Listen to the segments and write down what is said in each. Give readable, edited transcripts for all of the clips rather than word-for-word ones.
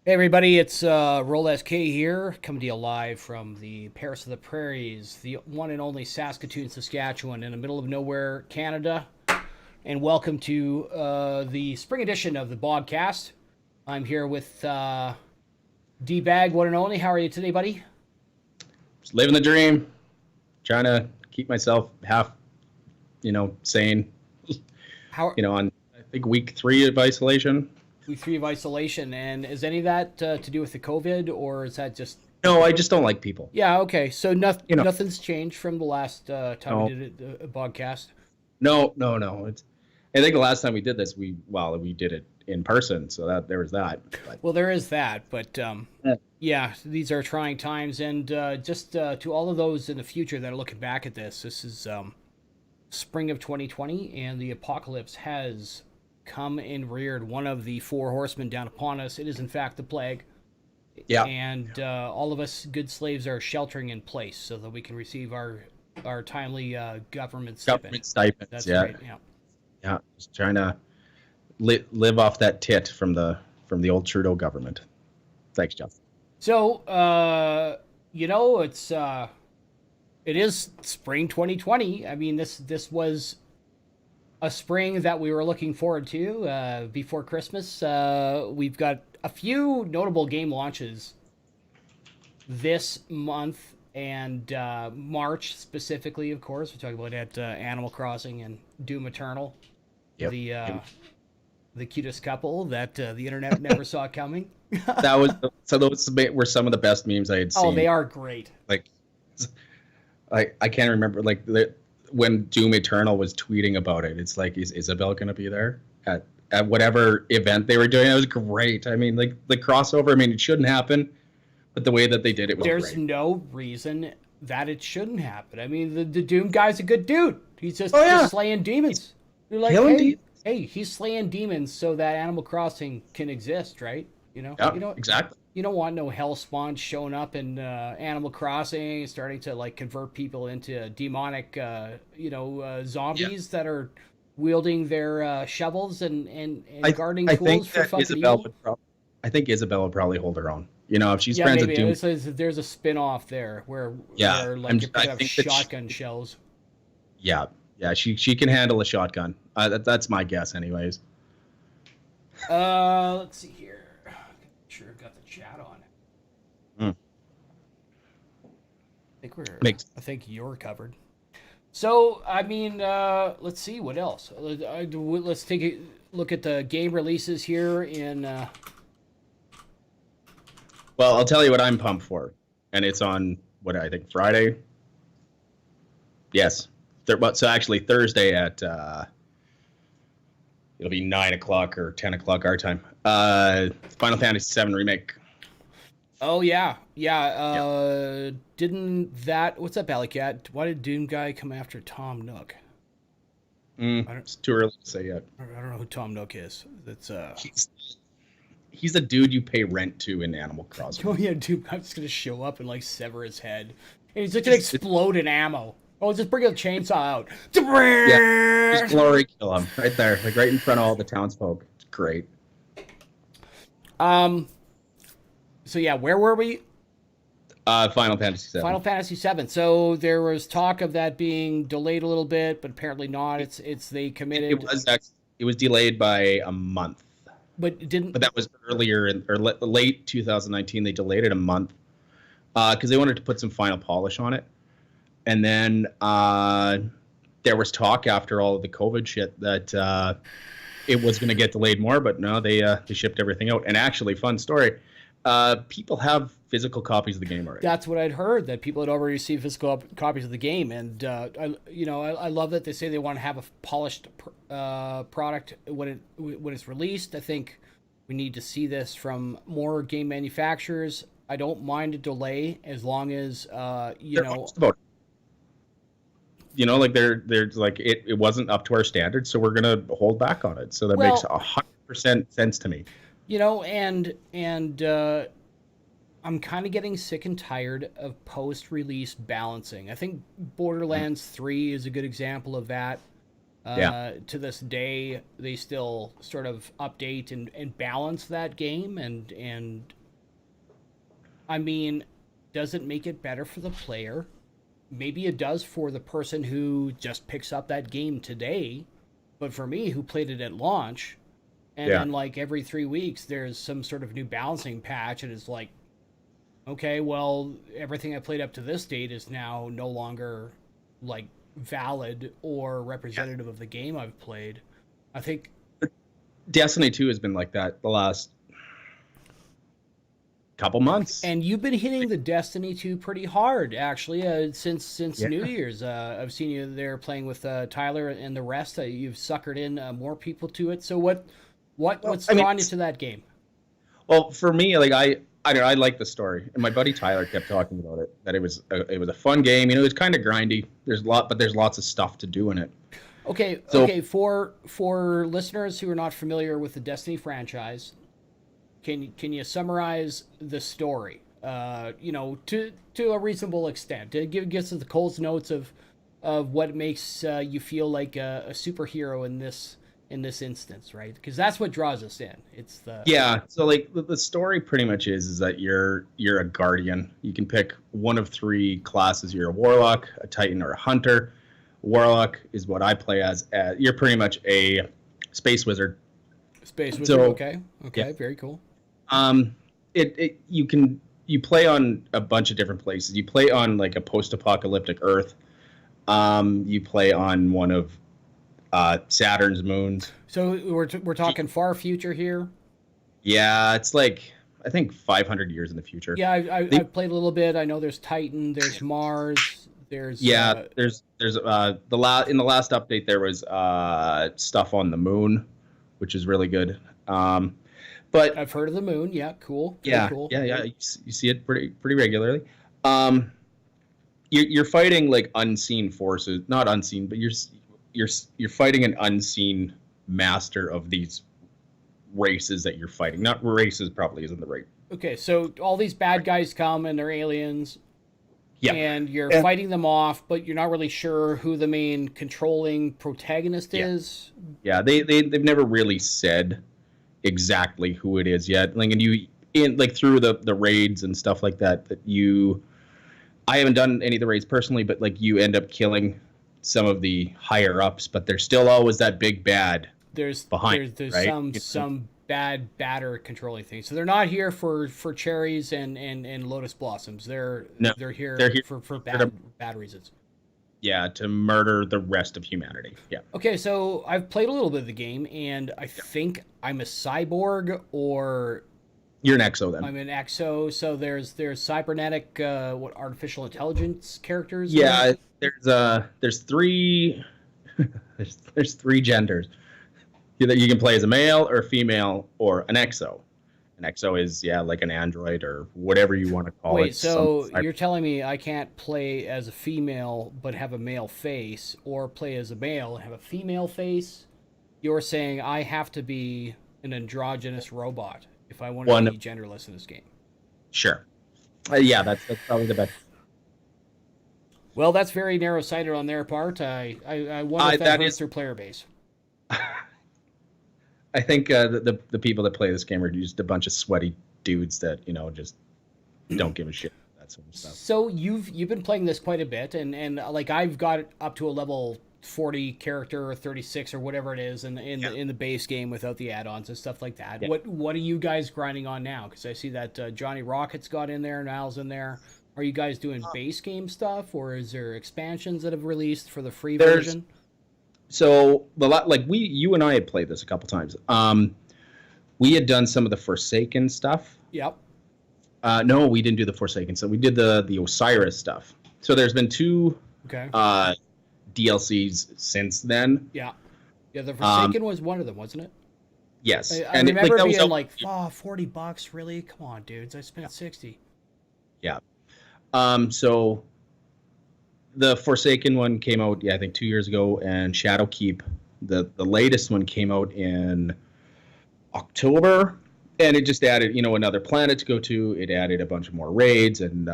Hey everybody, it's Roll SK here, coming to you live from the Paris of the Prairies, the one and only Saskatoon, Saskatchewan, in the middle of nowhere, Canada. And welcome to the spring edition of the BOGGCast. I'm here with D-Bag, one and only. How are you today, buddy? Just living the dream, trying to keep myself half, sane. How on I think week 3 of isolation. week 3 of isolation, and is any of that to do with the COVID, or is that just? No, I just don't like people. Yeah, okay. So nothing's changed from the last time we did a BOGGCast. No. I think the last time we did this, we did it in person, so that there was that. But. Well, there is that, but yeah, these are trying times, and just to all of those in the future that are looking back at this is spring of 2020, and the apocalypse has come and reared one of the 4 horsemen down upon us. It is, in fact, the plague. Yeah. And all of us good slaves are sheltering in place so that we can receive our timely government stipend. That's right, yeah. Yeah, just trying to live off that tit from the old Trudeau government. Thanks, Jeff. So, it is spring 2020. I mean, this was a spring that we were looking forward to before Christmas. We've got a few notable game launches this month and March specifically, of course. We're talking about Animal Crossing and Doom Eternal. Yep. The cutest couple that the internet never saw coming. Those were some of the best memes I had seen. Oh, they are great. Like, I can't remember when Doom Eternal was tweeting about it. It's like, is Isabel going to be there at whatever event they were doing? It was great. I mean, like the crossover. I mean, it shouldn't happen, but the way that they did it was great. There's great. no reason that it shouldn't happen. I mean, the Doom guy's a good dude. He's just slaying demons. You're like, hey, he's slaying demons so that Animal Crossing can exist, right? Yeah, exactly. You don't want no hellspawn showing up in Animal Crossing, starting to like convert people into demonic, zombies that are wielding their shovels and gardening tools for fucking evil. I think Isabel would probably hold her own. If she's friends with Doom. There's a spin-off there where you're picking up shotgun shells. Yeah, she can handle a shotgun. That's my guess, anyways. Let's see here. Sure, got the chat on. I think you're covered. So, I mean, let's see what else. Let's take a look at the game releases here in. Well, I'll tell you what I'm pumped for, and it's on I think Friday. Yes, so actually Thursday at it'll be 9 o'clock or 10 o'clock our time. Final Fantasy VII Remake. Oh, yeah. Didn't that... What's up, Alleycat? Why did Doom Guy come after Tom Nook? It's too early to say yet. I don't know who Tom Nook is. That's He's the dude you pay rent to in Animal Crossing. Oh, yeah, Doom Guy's just going to show up and, sever his head. And he's just going to explode in ammo. Oh, just bring a chainsaw out. Yeah, just glory kill him right there, right in front of all the townsfolk. It's great. So yeah, where were we? Final Fantasy VII. Final Fantasy VII. So there was talk of that being delayed a little bit, but apparently not. It's they committed. It was delayed by a month. but it didn't. but that was earlier or late 2019. They delayed it a month because they wanted to put some final polish on it. And then there was talk after all of the COVID shit that it was going to get delayed more, but no, they shipped everything out. And actually, fun story, people have physical copies of the game already. That's what I'd heard, that people had already received physical copies of the game, and I love that they say they want to have a polished product when it's released. I think we need to see this from more game manufacturers. I don't mind a delay as long as They're honest about it. Like they're like it wasn't up to our standards, so we're gonna hold back on it. So that makes 100% sense to me. And I'm kind of getting sick and tired of post-release balancing. I think Borderlands 3 is a good example of that. To this day, they still sort of update and balance that game, and I mean, does it make it better for the player? Maybe it does for the person who just picks up that game today, but for me, who played it at launch, and then like every 3 weeks, there's some sort of new balancing patch, and it's like, okay, well, everything I played up to this date is now no longer like valid or representative of the game I've played. I think Destiny 2 has been like that the last couple months. And you've been hitting the Destiny 2 pretty hard, actually, since New Year's. I've seen you there playing with Tyler and the rest. You've suckered in more people to it. So what's drawn you to that game? Well, for me, like I like the story, and my buddy Tyler kept talking about it. That it was a fun game. It was kind of grindy. There's lots of stuff to do in it. Okay, okay. For listeners who are not familiar with the Destiny franchise, can you summarize the story? To a reasonable extent. Give us the Cole's notes of what makes you feel like a superhero in this instance, right? Because that's what draws us in. It's the So like the story pretty much is that you're a guardian. You can pick one of three classes. You're a warlock, a titan, or a hunter. Warlock is what I play as. You're pretty much a space wizard. Space wizard. Okay. Yeah. Very cool. You play on a bunch of different places. You play on like a post-apocalyptic Earth. You play on one of Saturn's moons. So we're talking far future here. Yeah, it's like I think 500 years in the future. Yeah, I've played a little bit. I know there's Titan, there's Mars, there's there's in the last update there was stuff on the moon, which is really good. But I've heard of the moon. Yeah, cool. Cool. Yeah. You see it pretty regularly. You're fighting like unseen forces, not unseen, but you're fighting an unseen master of these races that you're fighting. Not races, probably isn't the right. Okay, so all these bad guys come and they're aliens. Yeah. And you're fighting them off, but you're not really sure who the main controlling protagonist is. Yeah, they've never really said exactly who it is yet. Like, and through the raids and stuff like that I haven't done any of the raids personally, but like you end up killing some of the higher ups, but there's still always that big bad behind. There's right? some bad batter controlling things. So they're not here for cherries and lotus blossoms. They're here for bad reasons. Yeah, to murder the rest of humanity. Yeah. Okay, so I've played a little bit of the game, and I think I'm a theborg, or you're an exo then. I'm an exo. So there's cybernetic artificial intelligence characters. Yeah, there's three there's three genders. You can play as a male or a female or an exo. An exo is like an android or whatever you want to call it. Wait, so you're telling me I can't play as a female but have a male face, or play as a male and have a female face? You're saying I have to be an androgynous robot if I want to be genderless in this game? Sure. Yeah, that's probably the best. Well, that's very narrow-sighted on their part. I wonder if that hurts their player base. I think the people that play this game are just a bunch of sweaty dudes that just don't give a shit about that sort of stuff. So you've been playing this quite a bit, and like I've got up to a level 40 character or 36 or whatever it is in the base game without the add-ons and stuff like that. Yeah. What are you guys grinding on now? Because I see that Johnny Rocket's got in there, Niall's in there. Are you guys doing base game stuff, or is there expansions that have released for the free version? So you and I had played this a couple times. We had done some of the Forsaken stuff. Yep. No, we didn't do the Forsaken. So we did the Osiris stuff. So there's been two DLCs since then. Yeah. Yeah, the Forsaken was one of them, wasn't it? Yes. I remember being like, $40, really? Come on, dudes. I spent 60. Yeah. So the Forsaken one came out, I think 2 years ago, and Shadowkeep, the latest one came out in October, and it just added, another planet to go to. It added a bunch of more raids and,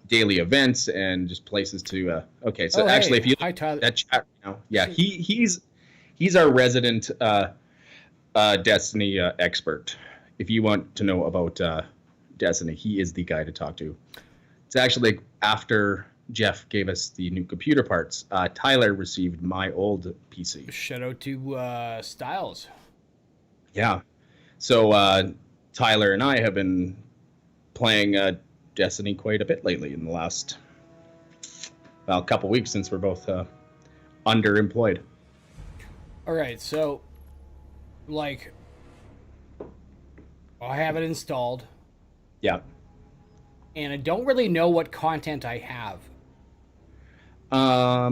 daily events and just places to. Okay, so actually, if you look at that chat right now, yeah, he's our resident Destiny expert. If you want to know about Destiny, he is the guy to talk to. It's actually after Jeff gave us the new computer parts, Tyler received my old PC. Shout out to Styles. Yeah. So Tyler and I have been playing Destiny quite a bit lately in the last couple weeks since we're both underemployed. All right, so I have it installed. Yeah. And I don't really know what content I have.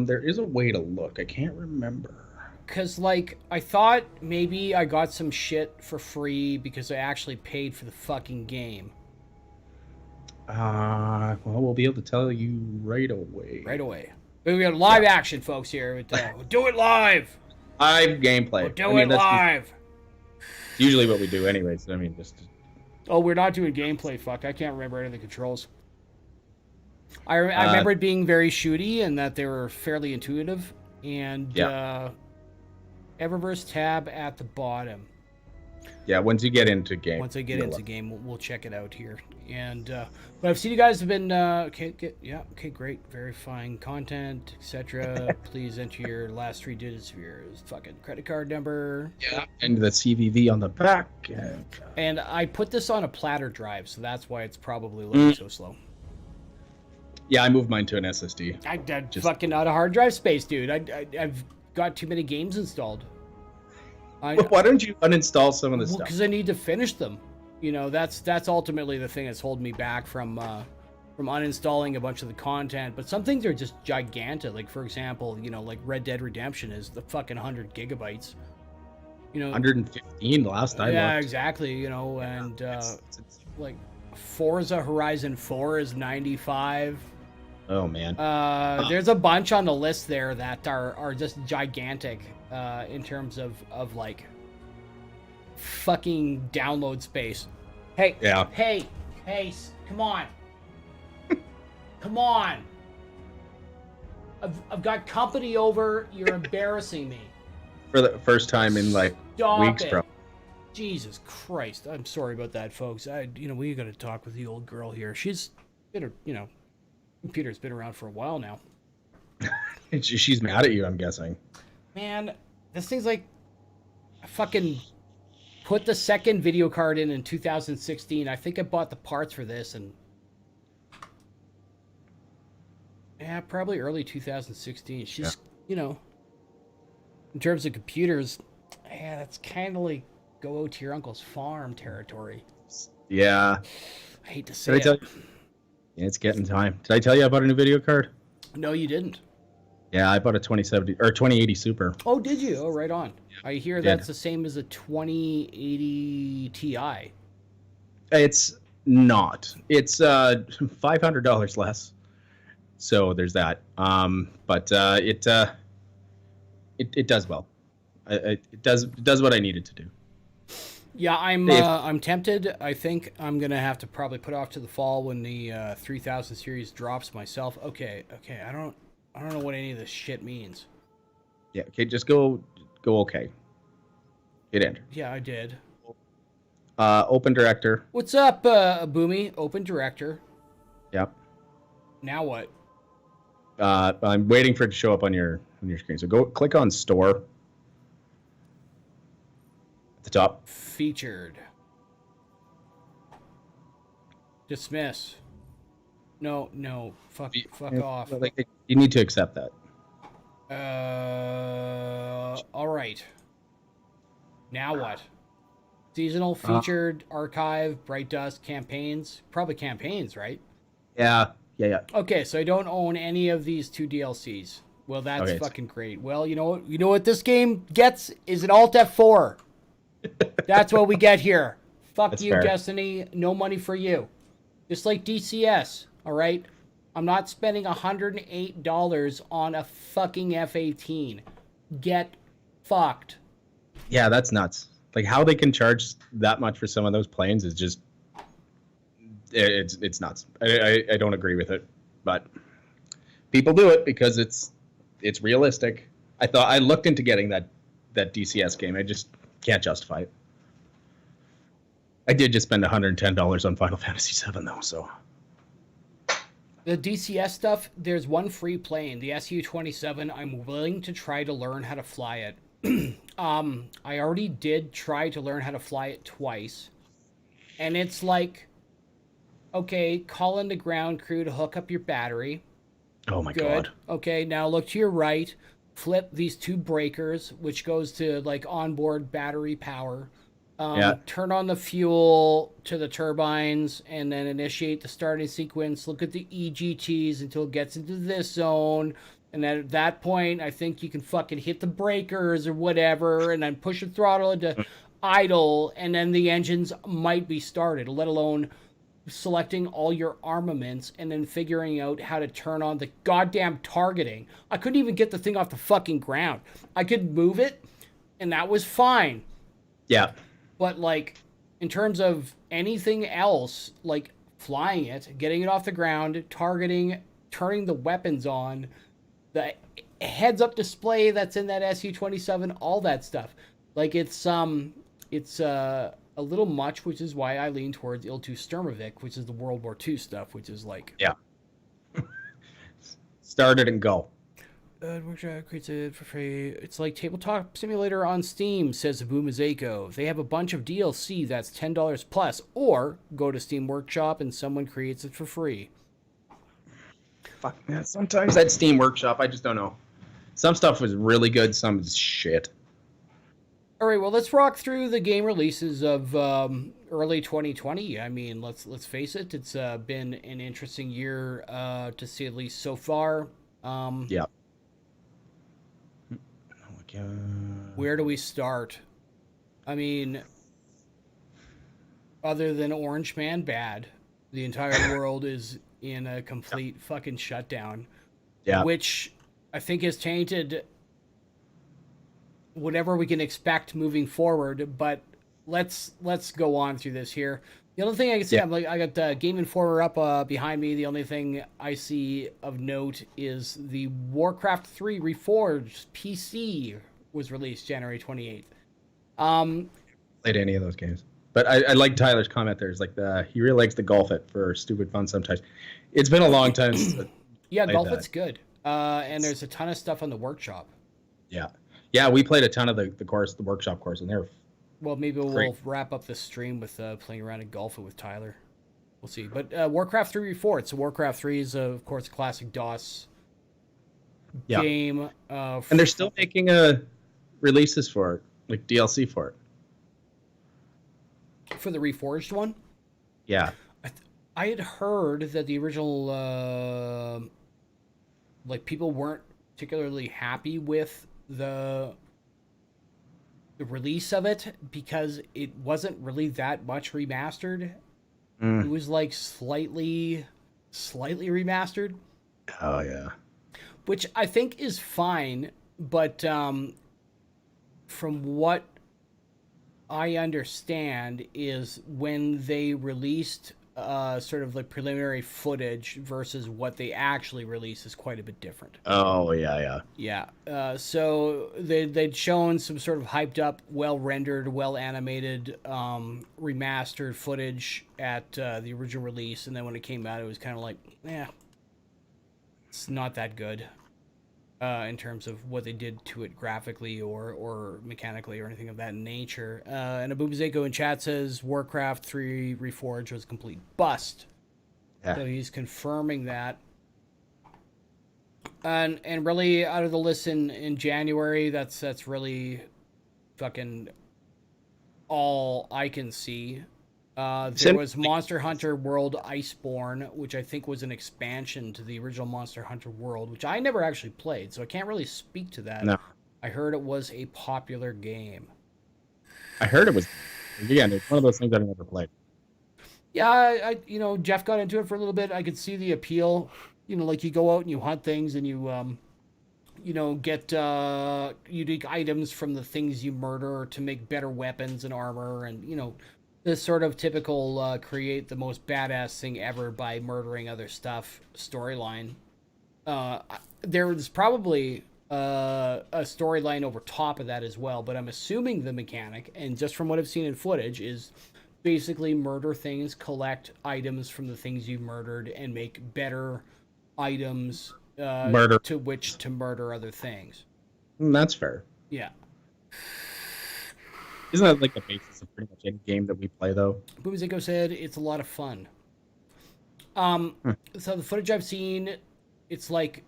There is a way to look. I can't remember. Because, I thought maybe I got some shit for free because I actually paid for the fucking game. Well, we'll be able to tell you right away. Right away. We got live action, folks, here. We'll do it live. Live gameplay. We'll do it live. Usually what we do anyways. Just... Oh, we're not doing gameplay, fuck. I can't remember any of the controls. I remember it being very shooty and that they were fairly intuitive. And Eververse tab at the bottom. Yeah, once you get into game. Once I get into game, we'll check it out here. And but I've seen you guys have been okay, great, verifying content, etc. Please enter your last 3 digits of your fucking credit card number. Yeah, and the CVV on the back. And I put this on a platter drive, so that's why it's probably looking so slow. Yeah, I moved mine to an SSD. I'm just fucking out of hard drive space, dude. I've got too many games installed. Why don't you uninstall some of this stuff? Because I need to finish them. That's ultimately the thing that's holding me back from uninstalling a bunch of the content. But some things are just gigantic. Like, for example, like Red Dead Redemption is the fucking 100 gigabytes. 115 the last I looked. Yeah, exactly. And like Forza Horizon 4 is 95. Oh man. There's a bunch on the list there that are just gigantic in terms of like fucking download space. Hey, come on. Come on. I've got company over. You're embarrassing me. For the first time in weeks, bro. Jesus Christ. I'm sorry about that, folks. We got to talk with the old girl here. She's been computer's been around for a while now. She's mad at you, I'm guessing. Man, this thing's like, I fucking put the second video card in 2016. I think I bought the parts for this and probably early 2016. She's, in terms of computers, that's kind of like go out to your uncle's farm territory. Yeah. I hate to say it. It's getting time. Did I tell you I bought a new video card? No, you didn't. Yeah, I bought a 2080 Super. Oh, did you? Oh, right on. I hear that's the same as a 2080 Ti. It's not. It's $500 less. So there's that. But it does well. It does what I needed to do. Yeah, I'm tempted. I think I'm gonna have to probably put off to the fall when the 3000 series drops myself. Okay. I don't know what any of this shit means. Yeah. Okay. Just go. Okay. Hit enter. Yeah, I did. Open director. What's up, Boomy? Open director. Yep. Now what? I'm waiting for it to show up on your screen. So go click on store at the top. Featured. Dismiss. No. Fuck off. Like you need to accept that. All right. Now what? Seasonal, featured, archive, bright dust, campaigns. Probably campaigns, right? Yeah. Okay, so I don't own any of these 2 DLCs. Well, that's Okay. fucking great. Well, you know what? You know what this game gets is an Alt F4. That's what we get here. Fuck That's you, fair. Destiny. No money for you. Just like DCS, all right? I'm not spending $108 on a fucking F-18. Get fucked. Yeah, that's nuts. Like how they can charge that much for some of those planes is just it's nuts. I don't agree with it, but people do it because it's realistic. I looked into getting that DCS game. I just can't justify it. I did just spend $110 on Final Fantasy VII though, so. The DCS stuff, there's one free plane, the SU-27. I'm willing to try to learn how to fly it. I already did try to learn how to fly it twice. And it's like, okay, call in the ground crew to hook up your battery. Oh my Good. god. Okay, now look to your right. Flip these 2 breakers, which goes to like onboard battery power. Turn on the fuel to the turbines and then initiate the starting sequence. Look at the EGTs until it gets into this zone. And then at that point, I think you can fucking hit the breakers or whatever and then push the throttle into idle. And then the engines might be started, let alone selecting all your armaments and then figuring out how to turn on the goddamn targeting. I couldn't even get the thing off the fucking ground. I could move it and that was fine. Yeah. But, like, in terms of anything else, like flying it, getting it off the ground, targeting, turning the weapons on, the heads-up display that's in that SU-27, all that stuff. Like, it's a little much, which is why I lean towards Il-2 Sturmovik, which is the World War II stuff, which is like... Yeah. Start it and go. Workshop creates it for free. It's like Tabletop Simulator on Steam, says Boomazeko. They have a bunch of DLC that's $10 plus, or go to Steam Workshop and someone creates it for free. Fuck man, sometimes that Steam Workshop, I just don't know. Some stuff was really good, some is shit. All right, well, let's rock through the game releases of early 2020. I mean, let's face it, it's been an interesting year to say at least so far. Yeah. Where do we start? I mean, other than Orange Man bad, the entire world is in a complete fucking shutdown. Yeah. Which I think has tainted whatever we can expect moving forward, but let's go on through this here. The only thing I can see, I got Game Informer up behind me. The only thing I see of note is the Warcraft 3 Reforged PC was released January 28th. Played any of those games. But I like Tyler's comment there. It's like he really likes to golf it for stupid fun sometimes. It's been a long time since yeah, golf it's good. And there's a ton of stuff on the workshop. Yeah. Yeah, we played a ton of the workshop course, and they're well, maybe great. We'll wrap up the stream with playing around and golfing with Tyler. We'll see. But Warcraft 3 Reforged. So Warcraft 3 is, of course, a classic DOS game. And they're still making releases for it, like DLC for it. For the Reforged one? Yeah. I had heard that the original, people weren't particularly happy with the release of it because it wasn't really that much remastered. It was like slightly remastered. Oh yeah. Which I think is fine, but from what I understand is when they released sort of like preliminary footage versus what they actually released is quite a bit different. Oh yeah. Yeah. So they'd shown some sort of hyped up, well rendered, well animated, remastered footage at the original release, and then when it came out, it was kind of like, it's not that good in terms of what they did to it graphically or mechanically or anything of that nature. And Abubzeko in chat says Warcraft 3 Reforged was a complete bust. Yeah. So he's confirming that. And really, out of the list in January, that's really fucking all I can see. There was Monster Hunter World Iceborne, which I think was an expansion to the original Monster Hunter World, which I never actually played, so I can't really speak to that. No, I heard it was a popular game. I heard it was. Again, it's one of those things I've never played. Yeah, Jeff got into it for a little bit. I could see the appeal. Like you go out and you hunt things and you get unique items from the things you murder to make better weapons and armor, and this sort of typical create the most badass thing ever by murdering other stuff storyline. There's probably a storyline over top of that as well, but I'm assuming the mechanic, and just from what I've seen in footage, is basically murder things, collect items from the things you murdered, and make better items Murder. to which to murder other things. That's fair. Yeah. Isn't that like the basis of pretty much any game that we play, though? Boomzico said it's a lot of fun. So the footage I've seen, it's like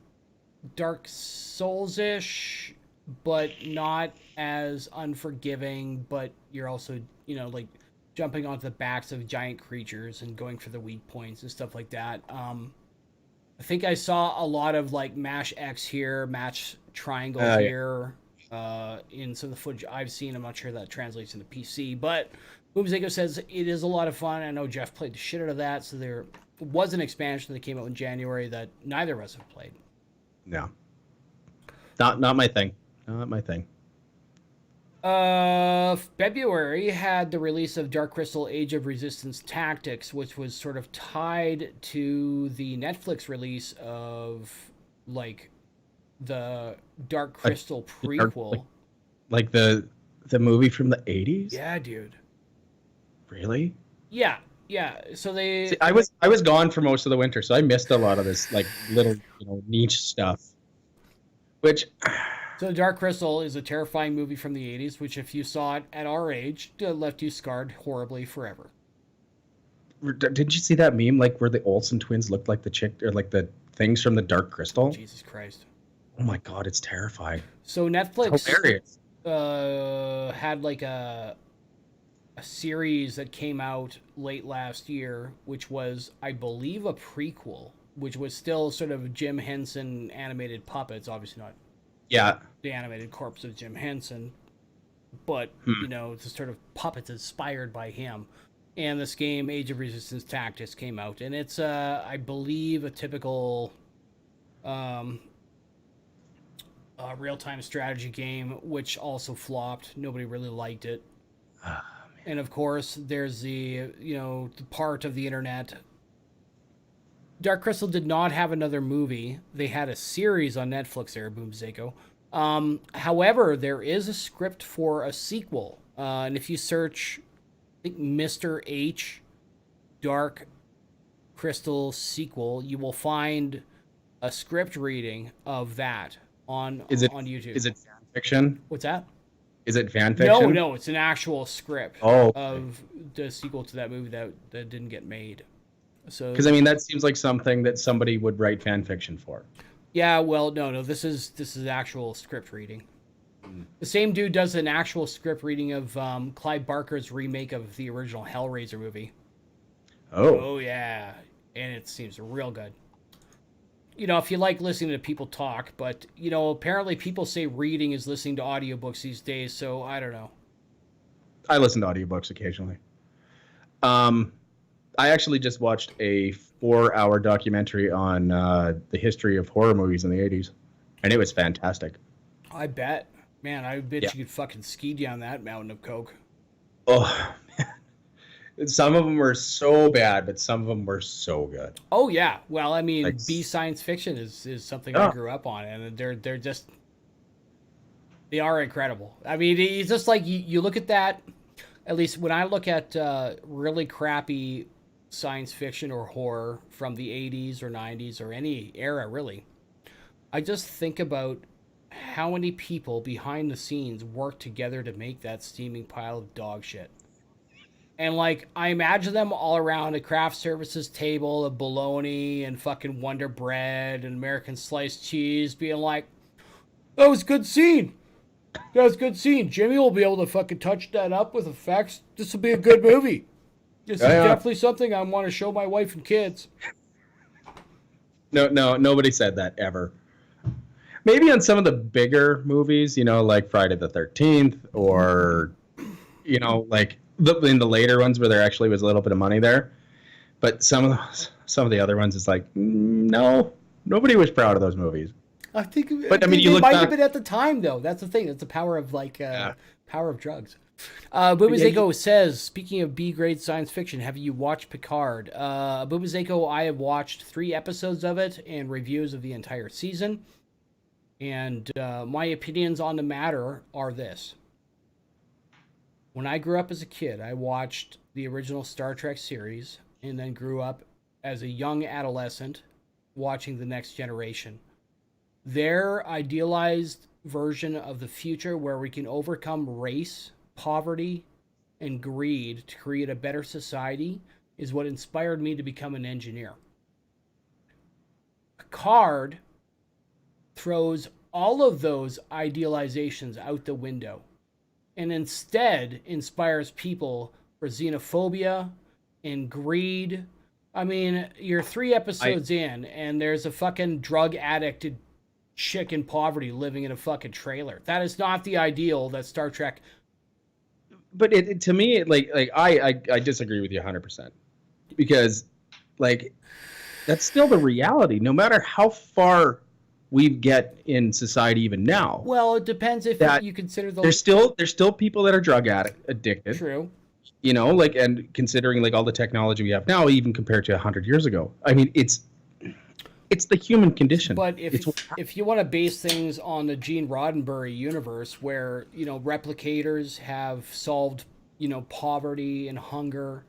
Dark Souls-ish, but not as unforgiving, but you're also, like jumping onto the backs of giant creatures and going for the weak points and stuff like that. I think I saw a lot of like mash X here, match triangle here, in some of the footage I've seen. I'm not sure that translates into PC, but Boomzico says it is a lot of fun. I know Jeff played the shit out of that, so there was an expansion that came out in January that neither of us have played. No. Not my thing. Not my thing. February had the release of Dark Crystal Age of Resistance Tactics, which was sort of tied to the Netflix release of like the Dark Crystal prequel. Like the movie from the 80s? Yeah, dude. Really? Yeah. So See, I was gone for most of the winter, so I missed a lot of this like little, niche stuff. Which So Dark Crystal is a terrifying movie from the 80s, which if you saw it at our age, left you scarred horribly forever. Didn't you see that meme like where the Olsen twins looked like the chick or like the things from the Dark Crystal? Jesus Christ. Oh my god, it's terrifying. So Netflix Hilarious. had like a series that came out late last year, which was, I believe, a prequel, which was still sort of Jim Henson animated puppets, obviously not the animated corpse of Jim Henson, but the sort of puppets inspired by him. And this game, Age of Resistance Tactics, came out, and it's I believe a typical real-time strategy game, which also flopped. Nobody really liked it. And of course, there's the the part of the internet. Dark Crystal did not have another movie. They had a series on Netflix there, Boomzico. However, there is a script for a sequel. And if you search, I think, Mr. H Dark Crystal sequel, you will find a script reading of that on YouTube. Is it fan fiction? What's that? Is it fan fiction? No, it's an actual script of the sequel to that movie that didn't get made. So, because that seems like something that somebody would write fan fiction for. Yeah, well, no, this is actual script reading. The same dude does an actual script reading of Clive Barker's remake of the original Hellraiser movie. Oh yeah, and it seems real good. If you like listening to people talk, but apparently people say reading is listening to audiobooks these days, so I don't know. I listen to audiobooks occasionally. I actually just watched a 4-hour documentary on the history of horror movies in the 80s, and it was fantastic. I bet. Man, I bet you could fucking ski down that mountain of coke. Oh, man. Some of them were so bad, but some of them were so good. Oh, yeah. Well, B science fiction is something I grew up on, and they're just... They are incredible. It's just like you look at that, at least when I look at really crappy science fiction or horror from the 80s or 90s or any era, really, I just think about how many people behind the scenes work together to make that steaming pile of dog shit. And like, I imagine them all around a craft services table of bologna and fucking Wonder Bread and American sliced cheese, being like, "That was a good scene. That was a good scene. Jimmy will be able to fucking touch that up with effects. This will be a good movie. This is definitely something I want to show my wife and kids." No, nobody said that ever. Maybe on some of the bigger movies, like Friday the 13th, or like in the later ones where there actually was a little bit of money there. But some of the other ones, it's like, no, nobody was proud of those movies. I think, but I mean, you might have been at the time, though. That's the thing. That's the power of power of drugs. Boomazeko says, speaking of B-grade science fiction, have you watched Picard? Boomazeko, I have watched 3 episodes of it and reviews of the entire season. And my opinions on the matter are this. When I grew up as a kid, I watched the original Star Trek series and then grew up as a young adolescent watching The Next Generation. Their idealized version of the future where we can overcome race, poverty, and greed to create a better society is what inspired me to become an engineer. Picard throws all of those idealizations out the window and instead inspires people for xenophobia and greed. I mean, you're 3 episodes in and there's a fucking drug addicted chick in poverty living in a fucking trailer. That is not the ideal that Star Trek. But to me, I disagree with you 100%, because that's still the reality, no matter how far we get in society even now. Well, it depends if you consider there's still people that are drug addicted. True. And considering all the technology we have now, even compared to 100 years ago, I mean, it's the human condition. But if you want to base things on the Gene Roddenberry universe, where replicators have solved poverty and hunger,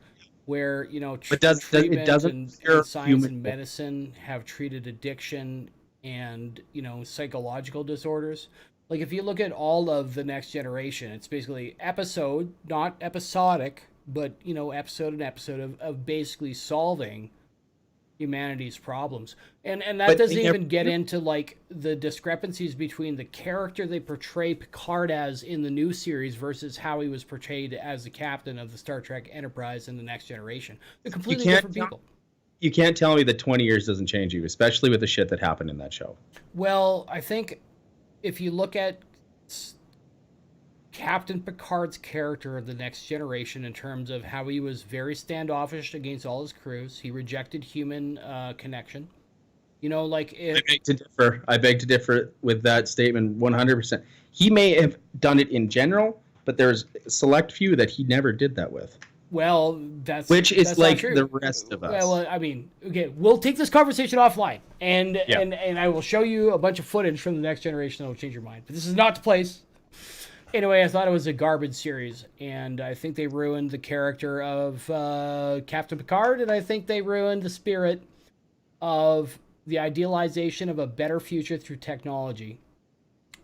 where treatment and science and medicine have treated addiction and psychological disorders. Like, if you look at all of The Next Generation, it's basically episode, not episodic, but episode and episode of basically solving humanity's problems. And that doesn't even get into the discrepancies between the character they portray Picard as in the new series versus how he was portrayed as the captain of the Star Trek Enterprise in The Next Generation. They're completely different people. You can't tell me that 20 years doesn't change you, especially with the shit that happened in that show. Well, I think if you look at Captain Picard's character of The Next Generation in terms of how he was very standoffish against all his crews, he rejected human connection. I beg to differ with that statement 100%. He may have done it in general, but there's a select few that he never did that with. Well, that's the rest of us. Well, I mean, okay, we'll take this conversation offline, and I will show you a bunch of footage from The Next Generation that will change your mind. But this is not the place. Anyway, I thought it was a garbage series, and I think they ruined the character of Captain Picard, and I think they ruined the spirit of the idealization of a better future through technology.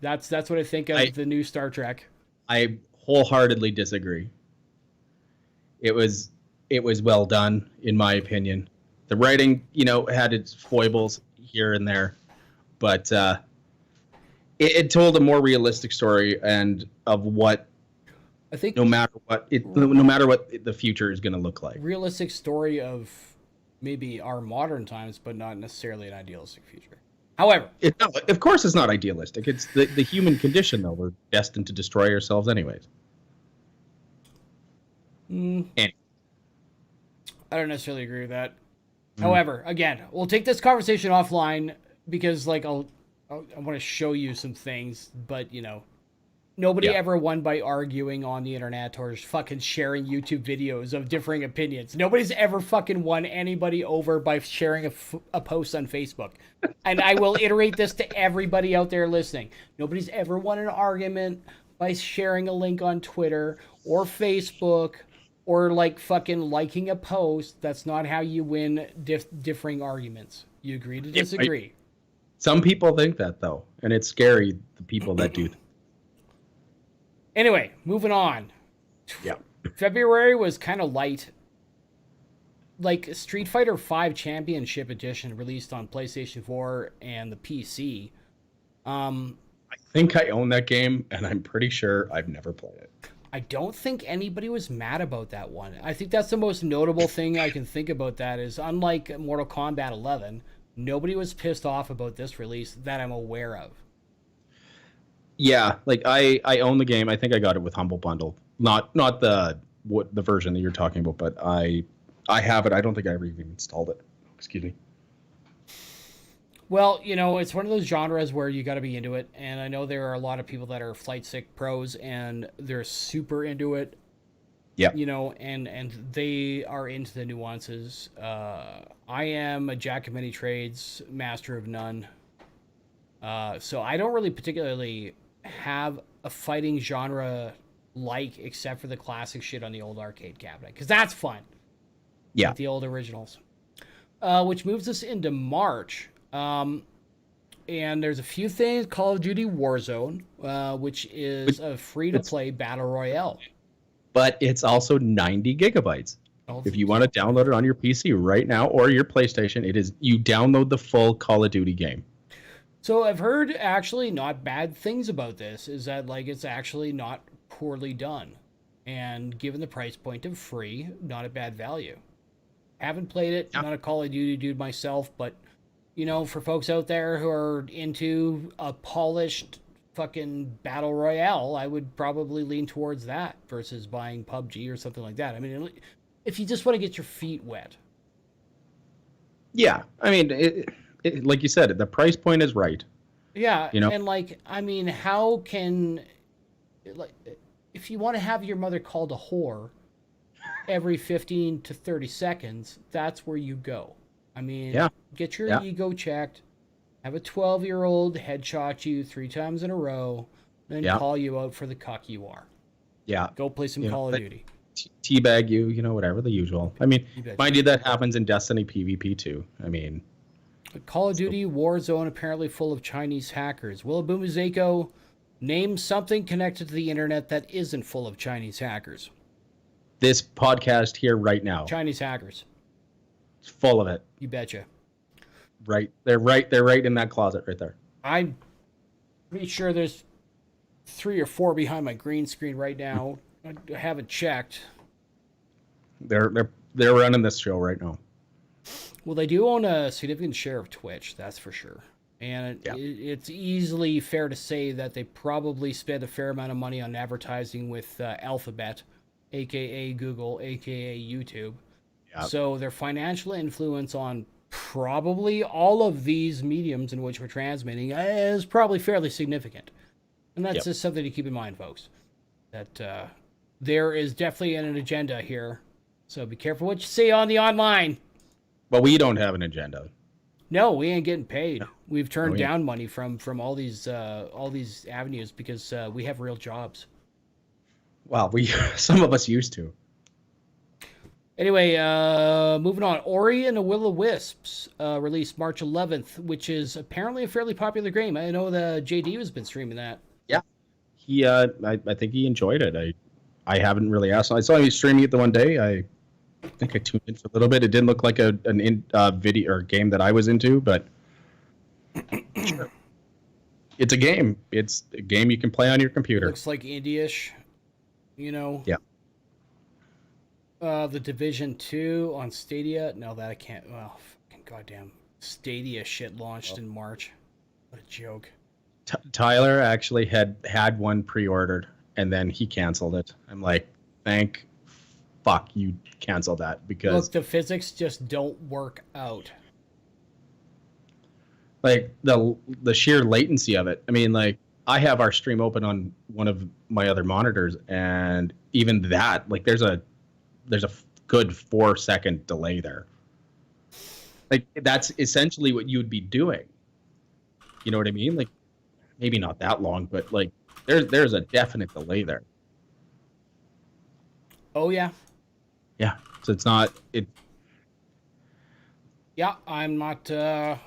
That's what I think of the new Star Trek. I wholeheartedly disagree. It was well done, in my opinion. The writing, had its foibles here and there, but it told a more realistic story and of what I think. No matter what the future is going to look like. Realistic story of maybe our modern times, but not necessarily an idealistic future. However, of course, it's not idealistic. It's the human condition, though. We're destined to destroy ourselves, anyways. I don't necessarily agree with that. However, again, we'll take this conversation offline because, I want to show you some things, but nobody ever won by arguing on the internet or fucking sharing YouTube videos of differing opinions. Nobody's ever fucking won anybody over by sharing a post on Facebook. And I will iterate this to everybody out there listening. Nobody's ever won an argument by sharing a link on Twitter or Facebook or like fucking liking a post. That's not how you win differing arguments. You agree to disagree. Some people think that though, and it's scary. The people that do. Anyway, moving on. Yeah. February was kind of light. Like Street Fighter V Championship Edition released on PlayStation 4 and the PC. I think I own that game, and I'm pretty sure I've never played it. I don't think anybody was mad about that one. I think that's the most notable thing I can think about that is unlike Mortal Kombat 11, nobody was pissed off about this release that I'm aware of. Yeah, like I own the game. I think I got it with Humble Bundle. Not the version that you're talking about, but I have it. I don't think I ever even installed it. Excuse me. Well, you know, it's one of those genres where you got to be into it, and I know there are a lot of people that are flight sick pros and they're super into it. Yeah. You know, and they are into the nuances. I am a jack of many trades, master of none. So I don't really particularly have a fighting genre like except for the classic shit on the old arcade cabinet because that's fun. Yeah. Like the old originals. Which moves us into March. And there's a few things. Call of Duty Warzone, which is a free-to-play battle royale. But it's also 90 gigabytes. If you want to download it on your PC right now or your PlayStation, it is you download the full Call of Duty game. So I've heard actually not bad things about this. Is that like it's actually not poorly done, and given the price point of free, not a bad value. Haven't played it. Yeah. Not a Call of Duty dude myself, but you know, for folks out there who are into a polished fucking battle royale, I would probably lean towards that versus buying PUBG or something like that. I mean, if you just want to get your feet wet. Yeah, I mean, it, like you said, the price point is right. Yeah, you know, and like, I mean, how can, like, if you want to have your mother called a whore every 15 to 30 seconds, that's where you go. I mean, yeah. Get your ego checked, have a 12-year-old headshot you 3 times in a row, then call you out for the cuck you are. Yeah. Go play some Call of Duty. Teabag you, you know, whatever, the usual. I mean, mind you, that happens in Destiny PvP too. I mean. Call of Duty Warzone apparently full of Chinese hackers. Willabumazeko, name something connected to the internet that isn't full of Chinese hackers. This podcast here right now. Chinese hackers. It's full of it. You betcha. Right. They're right in that closet right there. I'm pretty sure there's 3 or 4 behind my green screen right now. I haven't checked. They're running this show right now. Well, they do own a significant share of Twitch, that's for sure. And it's easily fair to say that they probably spent a fair amount of money on advertising with Alphabet, a.k.a. Google, a.k.a. YouTube. Yep. So their financial influence on probably all of these mediums in which we're transmitting is probably fairly significant. And that's just something to keep in mind, folks. That there is definitely an agenda here. So be careful what you say on the online. But we don't have an agenda. No, we ain't getting paid. No. We've turned down money from all these avenues because we have real jobs. Well, some of us used to. Anyway, moving on. Ori and the Will-O-Wisps released March 11th, which is apparently a fairly popular game. I know the JD has been streaming that. Yeah, he. I think he enjoyed it. I haven't really asked. I saw him streaming it the one day. I think I tuned in for a little bit. It didn't look like an video or game that I was into, but sure. It's a game. It's a game you can play on your computer. Looks like indie-ish, you know. Yeah. The Division 2 on Stadia. No, that I can't. Well, fucking goddamn Stadia shit launched in March. What a joke. Tyler actually had one pre-ordered, and then he canceled it. I'm like, thank fuck you canceled that because look, the physics just don't work out. Like the sheer latency of it. I mean, like I have our stream open on one of my other monitors, and even that, like there's a good 4-second delay there. Like that's essentially what you would be doing. You know what I mean? Like maybe not that long, but like there's a definite delay there. Oh yeah. Yeah. So it's not it. Yeah, I'm not. I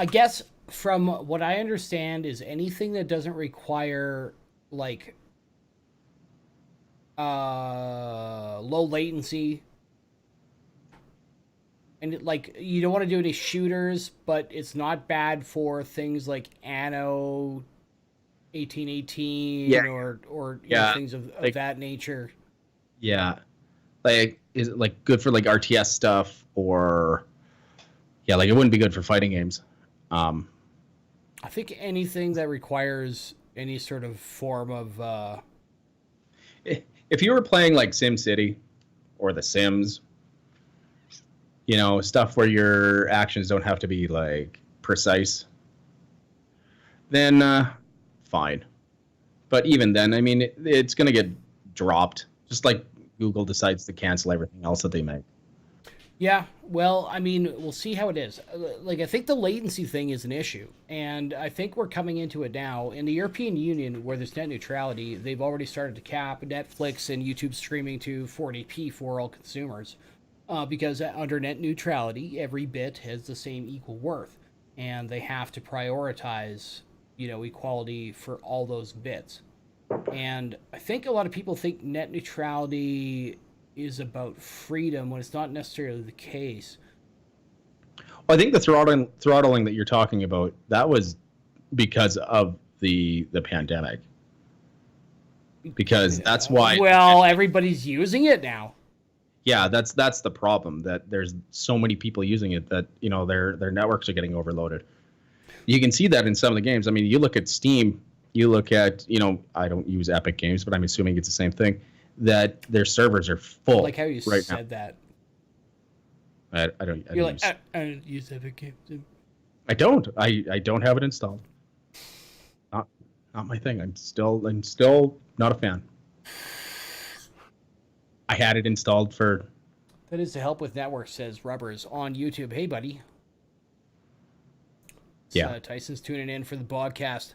guess from what I understand is anything that doesn't require like low latency and like you don't want to do any shooters, but it's not bad for things like Anno 1818 Yeah. or Yeah. things of Like that nature. yeah. Like is it like good for like RTS stuff or yeah, like it wouldn't be good for fighting games. Um, I think anything that requires any sort of form of if you were playing like SimCity or The Sims, stuff where your actions don't have to be like precise, then fine. But even then, I mean, it's going to get dropped, just like Google decides to cancel everything else that they make. yeah, well, I mean, we'll see how it is. Like, I think the latency thing is an issue, and I think we're coming into it now. In the European Union, where there's net neutrality, they've already started to cap Netflix and YouTube streaming to 40p for all consumers, because under net neutrality, every bit has the same equal worth, and they have to prioritize, equality for all those bits. And I think a lot of people think net neutrality is about freedom when it's not necessarily the case. Well, I think the throttling that you're talking about, that was because of the pandemic. Because that's why. Well, everybody's using it now. Yeah, that's the problem, that there's so many people using it that their networks are getting overloaded. You can see that in some of the games. I mean, you look at Steam, you look at I don't use Epic Games, but I'm assuming it's the same thing, that their servers are full. I like how you right said that. I don't. You're like, I don't use Epic Games. I don't. I don't have it installed. Not my thing. I'm still not a fan. I had it installed for. That is to help with network, says Rubbers on YouTube. Hey, buddy. Yeah. Tyson's tuning in for the BOGGCast.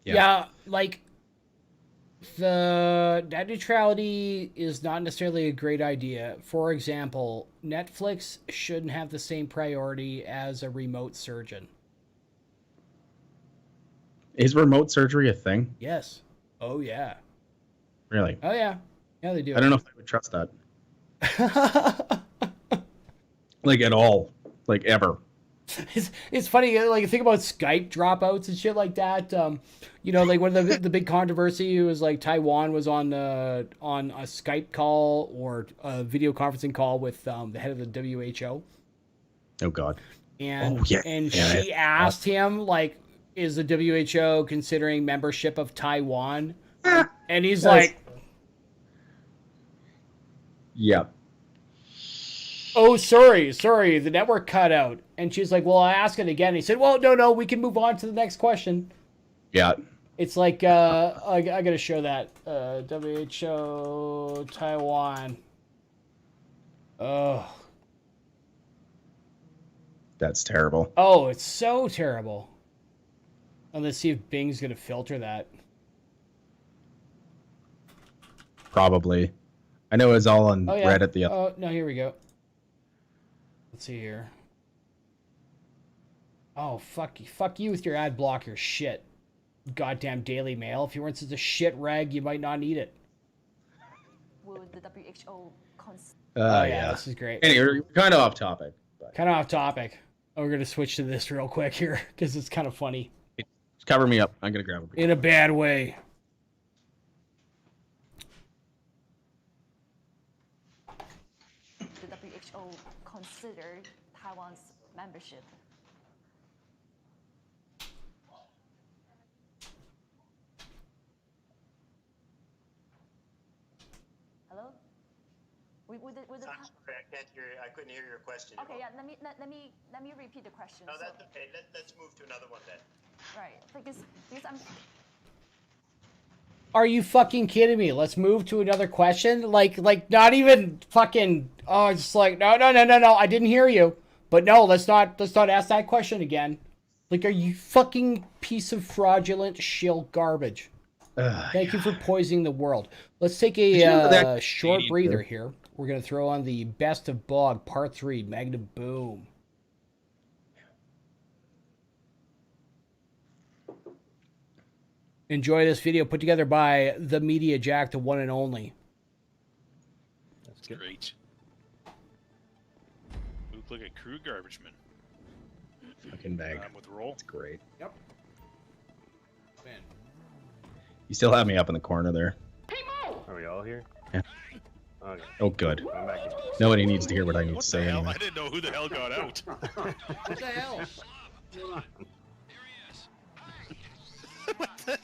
Yeah. Yeah, like the net neutrality is not necessarily a great idea. For example, Netflix shouldn't have the same priority as a remote surgeon. Is remote surgery a thing? Yes. Oh yeah. Really? Oh yeah. Yeah, they do. I don't know if I would trust that. Like at all. Like ever. It's funny, like think about Skype dropouts and shit like that. Like when the big controversy was like Taiwan was on a Skype call or a video conferencing call with the head of the WHO. Oh God. And she asked him like, is the WHO considering membership of Taiwan? And he's like, yeah. oh, sorry, the network cut out. And she's like, well, I asked it again. He said, well, no, we can move on to the next question. Yeah. It's like, I got to show that. WHO Taiwan. Oh. That's terrible. Oh, it's so terrible. And let's see if Bing's going to filter that. Probably. I know it's all on Reddit the other. Oh, no, here we go. Let's see here. Oh, fuck you with your ad blocker shit. Goddamn Daily Mail. If you weren't such a shit rag, you might not need it. Would the WHO Yeah, this is great. Anyway, we're kind of off topic. But Kind of off topic. Oh, we're going to switch to this real quick here because it's kind of funny. just cover me up. I'm going to grab a beer. In a bad way. the WHO consider Taiwan's membership? Hello? I'm sorry, I can't hear. I couldn't hear your question. Okay, yeah. Let me repeat the question. No, that's okay. Let's move to another one then. Right, because I'm. Are you fucking kidding me? Let's move to another question. Like not even fucking. Oh, it's just like no. I didn't hear you. But no, let's not ask that question again. Like, are you fucking piece of fraudulent shill garbage? Thank you for poisoning the world. Let's take Did you know a that short Canadian breather beer? here. We're going to throw on the Best of Bog Part 3, Magnum Boom. Enjoy this video put together by the Media Jack, the one and only. That's great. Look like a crew garbage man. Fucking bag. With roll. That's great. Yep. Man. You still have me up in the corner there. Are we all here? Yeah. Okay. Oh, good. I'm back in. Nobody needs to hear what I need What to the say hell? anyway. I didn't know who the hell got out. What the hell? What the?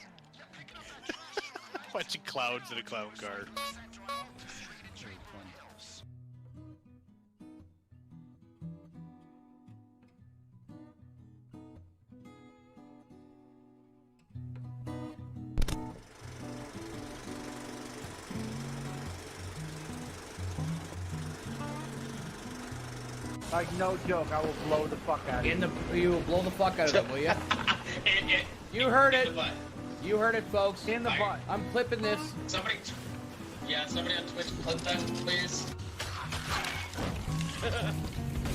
Bunch of clouds in a clown car. Like, no joke, I will blow the fuck out of you. You will blow the fuck out of them, will you? You heard it. You heard it, folks. In the butt. I'm clipping this. Somebody on Twitch, clip that, please.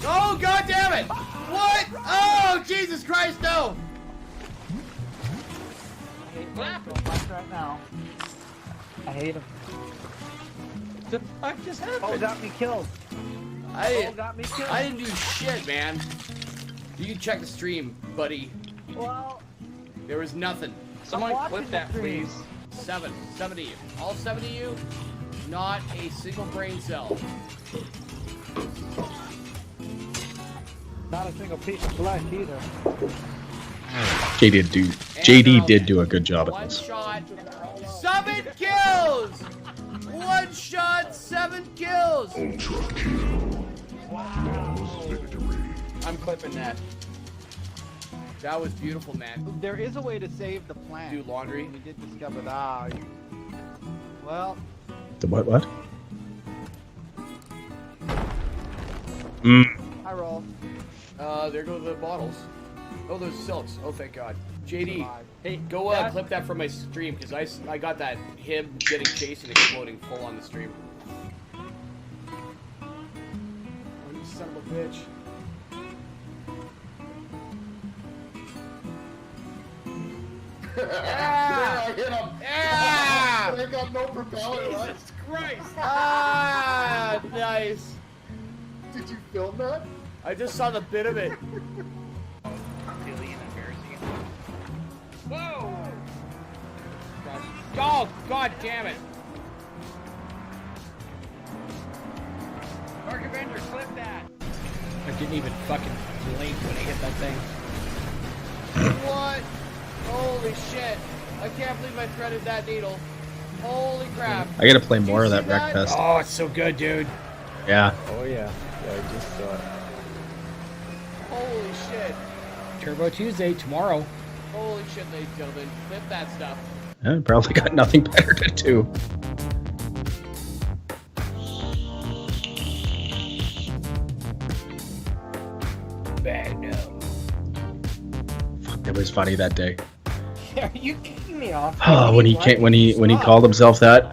Oh, God damn it! What? Oh, Jesus Christ, no! I hate him so much right now. I hate him. The fuck just happened? Oh, got me killed. Oh, got me killed. I didn't do shit, man. You can check the stream, buddy. Well, There was nothing. someone clip that, please. Seven of you. All 7 of you, not a single brain cell. Not a single piece of flesh either. JD did do a good job at One this. shot, 7 kills! One shot, 7 kills! I'm clipping that. That was beautiful, man. There is a way to save the plant. Do laundry. We did discover that. Well, The what? Mm. I roll. There go the bottles. Oh, those silks. Oh, thank God. JD, Hey, go that- clip that from my stream, because I got that him getting chased and exploding full on the stream. Oh, you son of a bitch. Yeah! I hit him. Yeah! I got no propeller. Jesus Christ! Ah, nice. Did you film that? I just saw the bit of it. Whoa! Oh, God damn it! Dark Avenger, clip that! I didn't even fucking blink when I hit that thing. What? Holy shit! I can't believe I threaded that needle. Holy crap! I gotta play Did more you of that see that? Wreckfest. Oh, it's so good, dude. Yeah. Oh yeah. Yeah, I just saw it. Holy shit. Turbo Tuesday tomorrow. Holy shit, ladies and gentlemen. Clip that stuff. I probably got nothing better to do. Magnum. It was funny that day. Are you kicking me off? Oh, when he called himself that,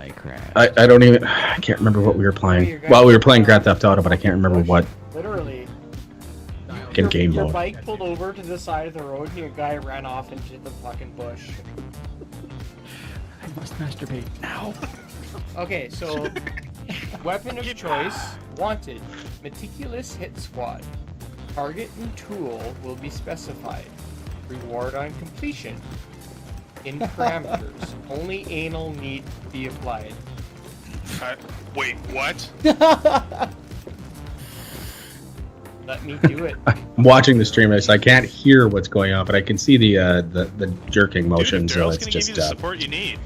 I don't even, I can't remember what we were playing. Well, we were playing Grand Theft Auto, but I can't remember what Literally. fucking game Your mode. bike pulled over to the side of the road and your guy ran off into the fucking bush. I must masturbate now. Okay, so weapon of choice, wanted, meticulous hit squad. Target and tool will be specified. Reward on completion. In parameters, only anal need be applied. Wait, what? Let me do it. I'm watching the stream, so I can't hear what's going on, but I can see the jerking motion, Dude, so Daryl's it's gonna just give you the support you need.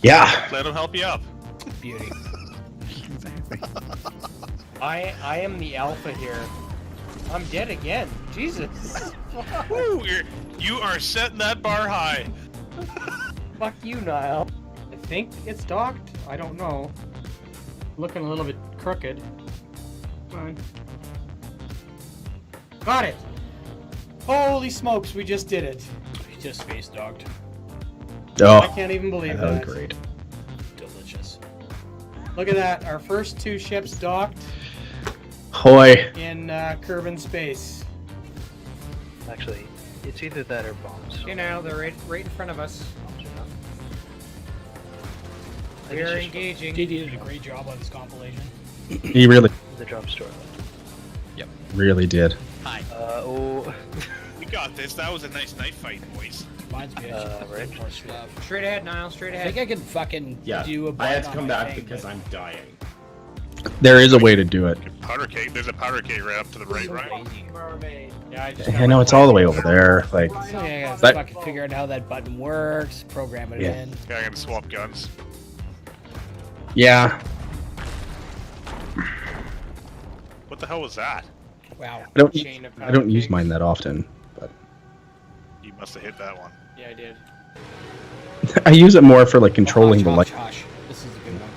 yeah. Let him help you up. Beauty. Exactly. I am the alpha here. I'm dead again. Jesus. Woo, you are setting that bar high. Fuck you, Niall. I think it's docked. I don't know. Looking a little bit crooked. Come on. Got it. Holy smokes, we just did it. He just space dogged. Oh, I can't even believe that was that. great. Delicious. Look at that. Our first 2 ships docked Hoy. in Kerbin space. Actually, it's either that or bombs. You know, they're right in front of us. Bombs are not. I We're guess just engaging. JD did a great job on this compilation. He really, the drop store. really did. Oh, We got this. That was a nice knife fight, boys. Reminds me of right. more stuff. Straight ahead, Niall. Straight I ahead. think I could fucking Yeah, do a I had button to on come my back thing, because but- I'm dying. There is a way to do it. Powder cake. There's a powder cake right up to the right, right? Mermaid. Yeah, I just I know it's all the way over there. Like, So yeah, I gotta But- fucking figure out how that button works, program it Yeah. in. Yeah, I gotta swap guns. yeah, What the hell was that? Wow. I don't, Chain of I don't powder use kegs. mine that often, but You must have hit that one. Yeah, I did. I use it more for like controlling the Hush, light. hush, hush. This is a good one.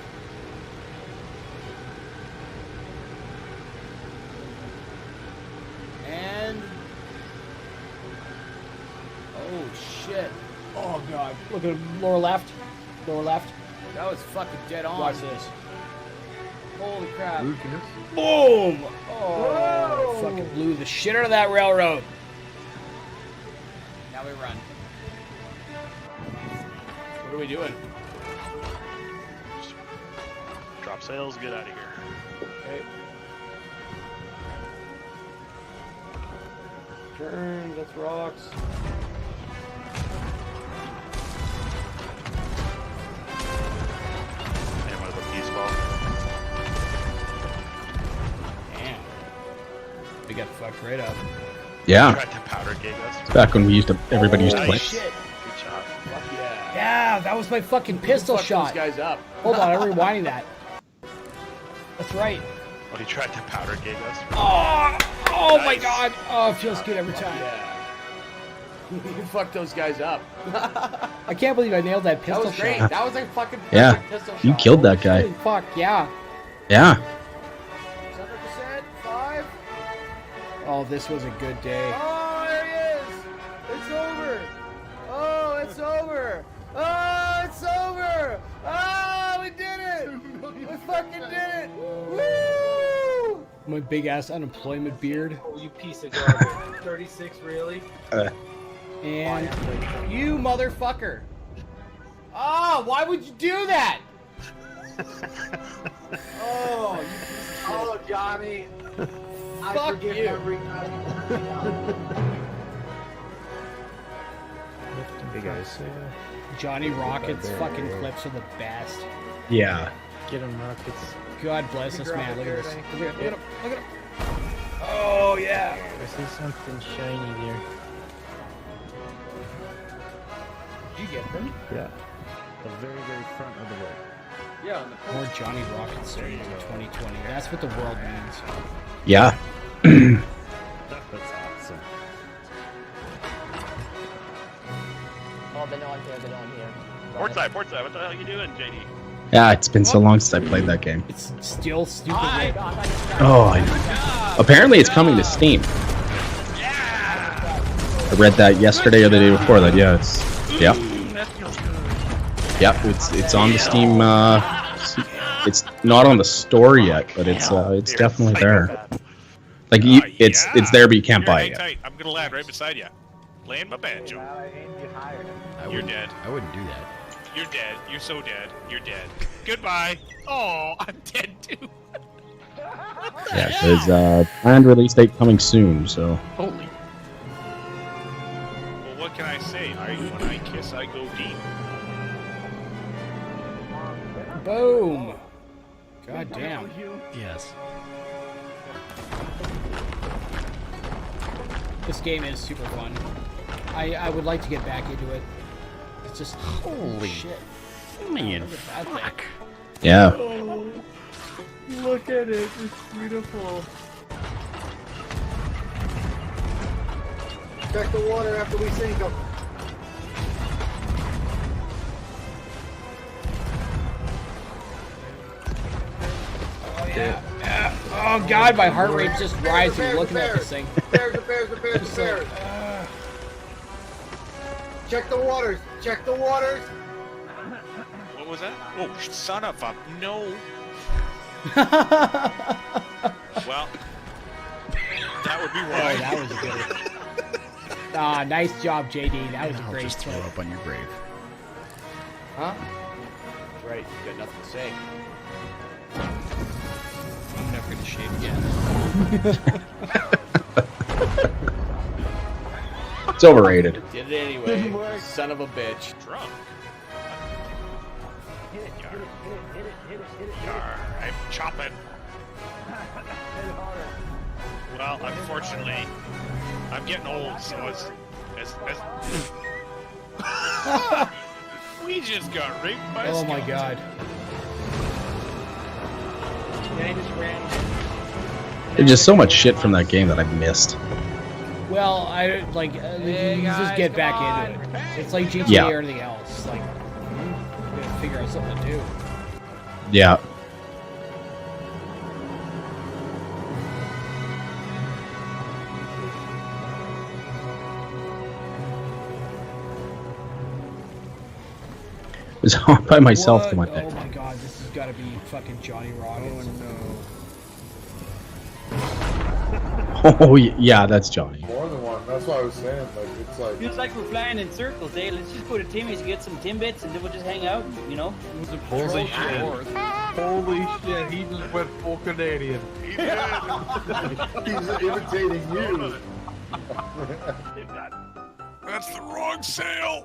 And oh shit! Oh god! Look at lower left, lower left. That was fucking dead on. Watch this. Holy crap! Boom! Oh! Fucking blew the shit out of that railroad. Now we run. What are we doing? Drop sails, get out of here. Okay. Turn, that's rocks. And with a peace ball. Damn. We got fucked right up. Yeah, Tried to powder gig us. back when we used to, everybody used to play. Nice. Shit. Good shot. Fuck yeah. Yeah, that was my fucking pistol Fuck shot. those guys up. Hold on, I'm rewinding that. That's right. Oh, he tried to powder gig us. Oh my Nice. god. Oh, it feels good every time. Yeah. You fucked those guys up. I can't believe I nailed that That pistol was great. shot. That was a fucking perfect Yeah, pistol shot. you killed that guy. Holy fuck, yeah. Yeah, 100%, 5. Oh, this was a good day. Oh, there he is. It's over. Oh, it's over. Oh, it's over. Oh, we did it. We fucking did it. Woo! My big ass unemployment beard. Oh, you piece of garbage. 36, really? And you motherfucker. Oh, why would you do that? Oh, you piece of shit. Oh, Johnny. I Fuck forgive you. every night. Hey guys. Johnny Rockets fucking clips are the best. yeah. Get him, Rockets. God bless us, drop man. it Look there, at this. Danny. Look at him. Look at him. Oh, yeah. I see something shiny there. Did you get them? Yeah. The very, very front of the boat. Yeah, on the More Johnny Rockets in 2020. That's what the world needs. Yeah. That's awesome. Oh, they're not here. They're not here. Port side, what the hell you doing, JD? Yeah, it's been so long since I played that game. It's still stupid. Hi. Oh, apparently it's coming to Steam. I read that yesterday or the day before that. Yeah, it's yeah. Yep, it's on the Steam. It's not on the store yet, but it's definitely there. Like it's there, but you can't Here, buy hang it. tight. I'm gonna land right beside you. Land my banjo. You're dead. I wouldn't do that. You're dead. You're so dead. You're dead. Goodbye. Oh, I'm dead too. Yeah, there's planned release date coming soon. So Well, what can I say? When I kiss, I go deep. Boom. God damn. Yes. This game is super fun. I would like to get back into it. It's just Holy shit. man, Look at that thing. fuck. yeah, Look at it. It's beautiful. Check the water after we sink them. Oh yeah. Yeah. Oh god, my heart rate's just rising looking at this thing. Bears, the bears, the bears, the Just like, bears. Check the waters. Check the waters. What was that? Oh, son of a no. Well, that would be Oh, why. that was a good one. Nice job, JD. That was a I'll great just throw throw. up on your grave. Huh? That's right. You got nothing to say. I'm never gonna shave again. It's overrated. Did it anyway. Son of a bitch. Drunk. Yar, I'm chopping. Well, unfortunately, I'm getting old, so as we just got raped by a Oh my skeleton. god. There's just so much shit from that game that I've missed. Well, I like you just get back into it. It's like GTA Yeah. or anything else. Like, you gotta figure out something to do. Yeah. I was all by myself What? the one day. Oh my god, this has got to be fucking Johnny Rockets. Oh yeah, that's Johnny. More than one. That's what I was saying. Like it's like. Feels like we're flying in circles, eh? Let's just go to Timmy's and get some Timbits and then we'll just hang out, you know? Holy shit. Holy shit, he just went full Canadian. He's imitating you. That's the wrong sail.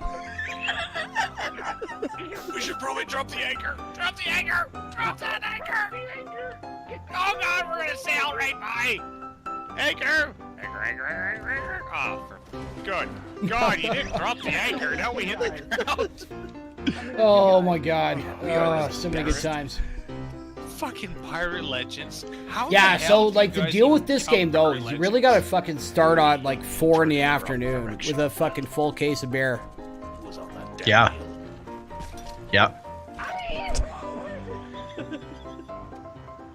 We should probably drop the anchor. Drop the anchor. Drop that anchor. Oh God, we're gonna sail right by. Anchor. Anchor. Anchor. Anchor. Anchor. Oh, good. God, you didn't drop the anchor. Now we hit the ground. Oh my god. Oh, so many good times. Fucking pirate legends. How Yeah, the so hell do like you the guys deal even with this become game though pirate is you really gotta fucking start on like 4 in the afternoon with a fucking full case of beer. Yeah. Yeah.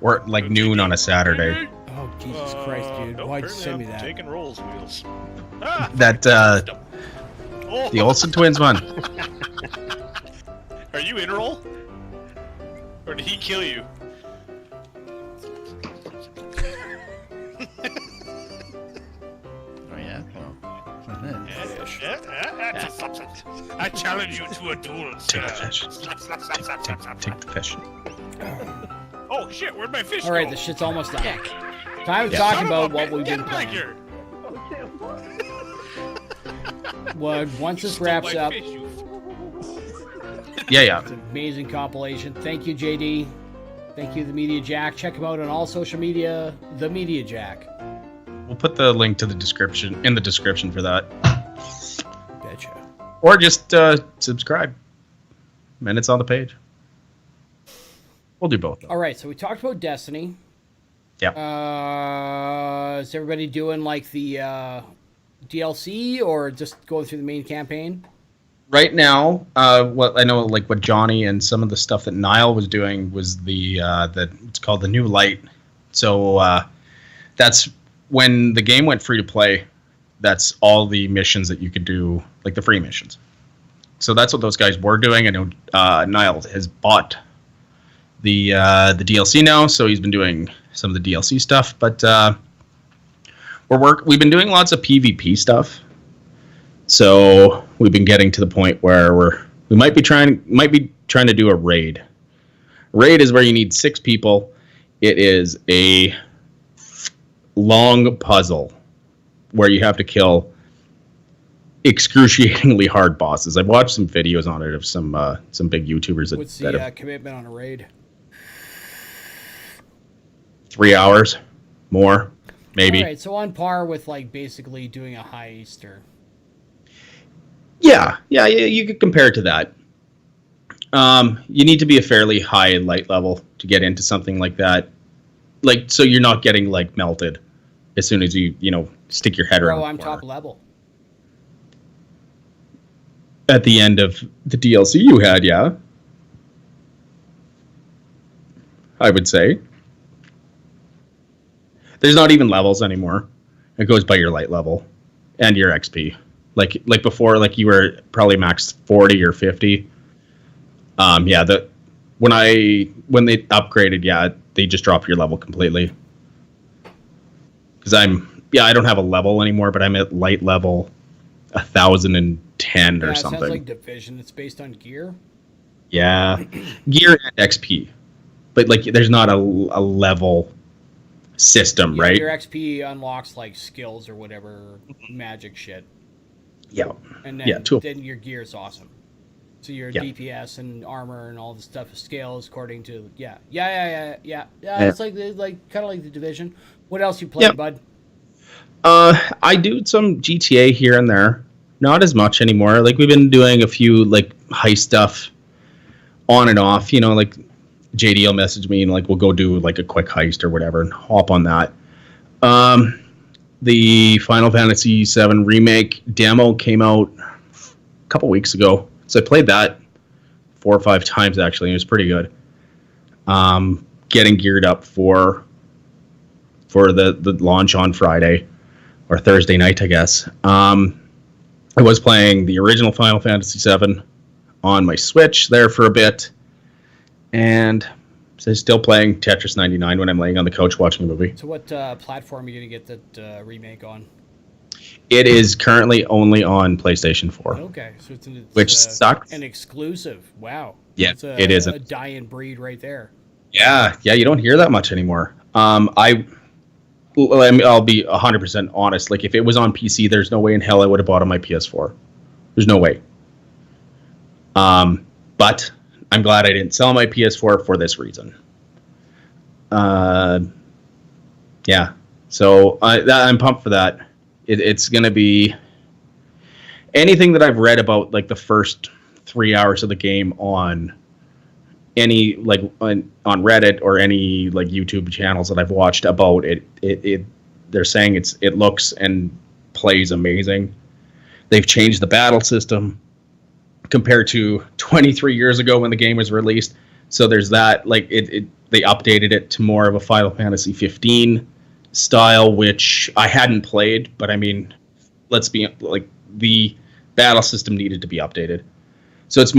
Or like noon on a Saturday. Oh Jesus Christ, dude! nope, Why'd you apparently send me I'm that? Taking rolls wheels. Ah, That oh. the Olsen twins one. Are you in roll? Or did he kill you? Oh yeah. Well, I challenge you to a duel, Take sir. the fish. Slap, slap, slap, slap, slap, slap. Take the fish. Oh shit, where'd my fish All right, go? the shit's almost done. Time to Yeah. talk Son of about a what bitch, we've get been back playing. here. Well, once this Stole wraps my up, fish, you Yeah. it's an amazing compilation. Thank you, JD. Thank you, The Media Jack. Check him out on all social media, The Media Jack. We'll put the link to the description in the description for that. Betcha. Or just subscribe. And it's on the page. We'll do both. All right, so we talked about Destiny. Yep. Is everybody doing like the DLC or just going through the main campaign? Right now, what I know, like what Johnny and some of the stuff that Niall was doing was the it's called the New Light. So that's when the game went free to play. That's all the missions that you could do, like the free missions. So that's what those guys were doing. I know Niall has bought the DLC now, so he's been doing some of the DLC stuff. But we've been doing lots of PvP stuff. So we've been getting to the point where we might be trying to do a raid. Raid is where you need 6 people. It is a long puzzle where you have to kill excruciatingly hard bosses. I've watched some videos on it of some big YouTubers What's that the have commitment on a raid? 3 hours, more, maybe. All right, so on par with like basically doing a heist or. Yeah, you could compare it to that. You need to be a fairly high light level to get into something like that. Like, so you're not getting like melted as soon as you stick your head around. Bro, the I'm corner. top level. At the end of the DLC you had, yeah. I would say. There's not even levels anymore. It goes by your light level and your XP. Like before, like you were probably max 40 or 50. When they upgraded, yeah, they just drop your level completely. Because I don't have a level anymore, but I'm at light level 1010 or It something. sounds like Division. It's based on gear. Yeah, gear and XP, but like there's not a level system, Yeah, right? your XP unlocks like skills or whatever magic shit. Yeah. And then, Too. then your gear is awesome. So your Yeah. DPS and armor and all the stuff scales according to yeah. It's like kind of like the Division. What else you playing, Yeah. bud? I do some GTA here and there, not as much anymore. Like we've been doing a few like heist stuff on and off. You know, like JD will message me and like we'll go do like a quick heist or whatever and hop on that. The Final Fantasy VII Remake demo came out a couple weeks ago, so I played that 4 or 5 times actually. And it was pretty good. Getting geared up for the launch on Friday or Thursday night, I guess. I was playing the original Final Fantasy VII on my Switch there for a bit, and so still playing Tetris 99 when I'm laying on the couch watching a movie. So what platform are you gonna get that remake on? It is currently only on PlayStation 4. Okay, so it's which sucks. An exclusive. Wow. Yeah, That's it is a dying breed right there. Yeah, you don't hear that much anymore. I'll be 100% honest. Like if it was on PC, there's no way in hell I would have bought on my PS4. There's no way. But I'm glad I didn't sell my PS4 for this reason. Yeah. So I'm pumped for that. It's going to be anything that I've read about like the first 3 hours of the game on any like on Reddit or any like YouTube channels that I've watched about it. They're saying it looks and plays amazing. They've changed the battle system compared to 23 years ago when the game was released. So there's that. Like they updated it to more of a Final Fantasy 15 style, which I hadn't played, but I mean, let's be like the battle system needed to be updated. So it's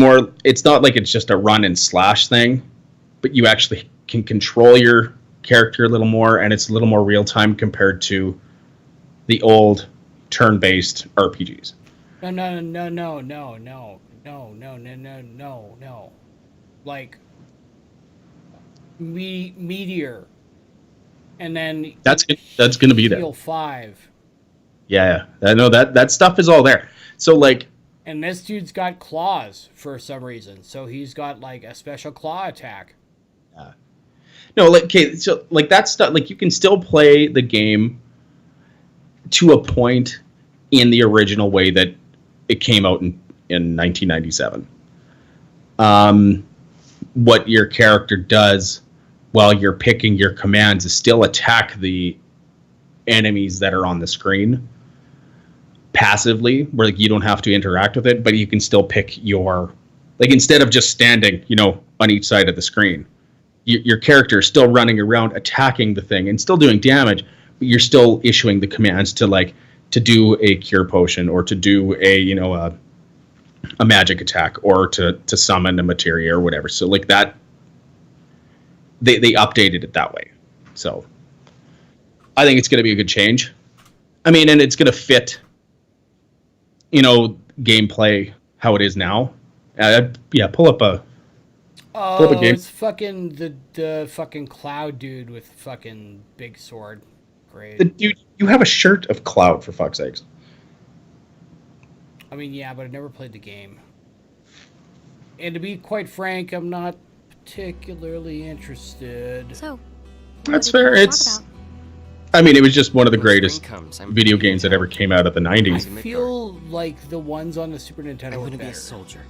not like it's just a run and slash thing, but you actually can control your character a little more, and it's a little more real time compared to the old turn-based RPGs. No. Like Meteor. And then That's going to be there. Steel 5. Yeah. I know that stuff is all there. So like, and this dude's got claws for some reason. So he's got like a special claw attack. no, like okay, so like that stuff, like you can still play the game to a point in the original way that it came out in 1997. What your character does while you're picking your commands is still attack the enemies that are on the screen passively, where like you don't have to interact with it, but you can still pick your, like instead of just standing, on each side of the screen, your character is still running around attacking the thing and still doing damage, but you're still issuing the commands to do a cure potion or to do a magic attack or to summon a materia or whatever. So like that, they updated it that way. So I think it's going to be a good change. I mean, and it's going to fit, gameplay how it is now. Pull up a game. It's fucking the fucking Cloud dude with fucking big sword. Great. Dude, you have a shirt of Cloud, for fuck's sakes. I mean, yeah, but I've never played the game. And to be quite frank, I'm not particularly interested. So, that's fair. It was just one of the greatest video games that ever came out of the 90s. I feel like the ones on the Super Nintendo were better. Be a soldier.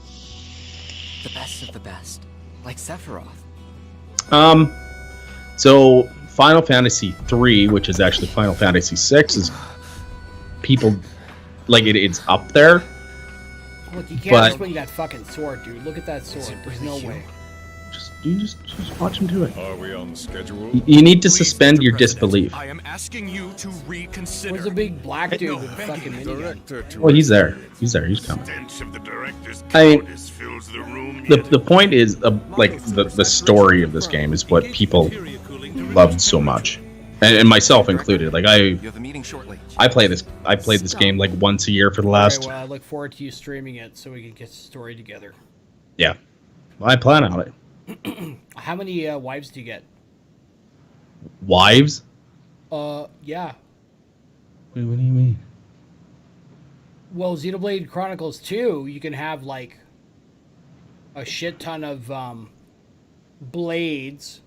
The best of the best. Like Sephiroth. So Final Fantasy 3, which is actually Final Fantasy 6, is people like it's up there. Look, you can't swing that fucking sword, dude. Look at that sword. There's no way. You just watch him do it. Are we on the schedule? You need to suspend your disbelief. I am asking you to reconsider. Where's the big black dude with the fucking minigun? Well, he's there. He's there. He's coming. I mean, the point is, like the story of this game is what people loved so much, and myself included. Like I played this game like once a year for the last. Well, I look forward to you streaming it so we can get the story together. Yeah, well, I plan on it. How many wives do you get? Wives? Yeah. Wait, what do you mean? Well, Xenoblade Chronicles 2, you can have like a shit ton of blades.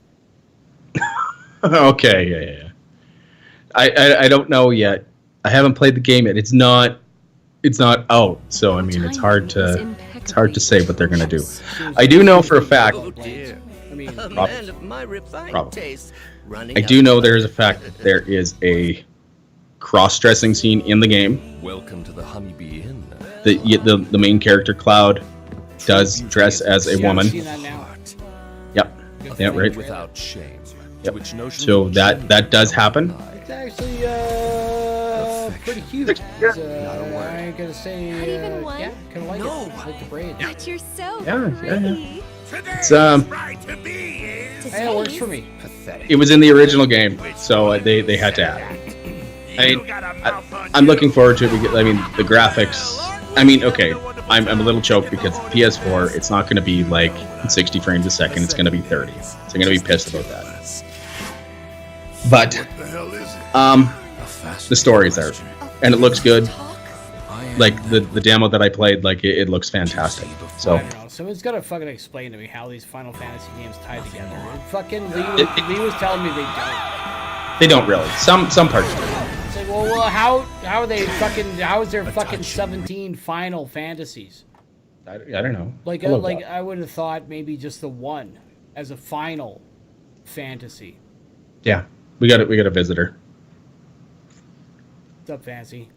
Okay, yeah. I don't know yet. I haven't played the game yet. It's not out, so I mean it's hard to say what they're gonna do. I do know for a fact. Probably. I do know there is a fact that there is a cross-dressing scene in the game. Welcome to the Honeybee Inn. The main character Cloud does dress as a woman. Yep. Yeah, right. Without shame. Yep. So that does happen. It's actually pretty cute. I ain't gonna say yeah, kind of like it. I like the braid. But you're so Yeah. It's Hey, it works for me. It was in the original game, so they had to add it. I'm looking forward to it because I mean the graphics. I mean, okay, I'm a little choked because PS4 it's not going to be like 60 frames a second. It's going to be 30. So I'm going to be pissed about that. But the story is there, and it looks good. Like the demo that I played, like it looks fantastic. So. I don't know. Someone's got to fucking explain to me how these Final Fantasy games tie together. And fucking Lee was telling me they don't. They don't really. Some parts do. It's like, well, how are they fucking? How is there fucking 17 Final Fantasies? I don't know. Like I would have thought maybe just the one as a Final Fantasy. Yeah, we got a visitor. What's up, Fancy?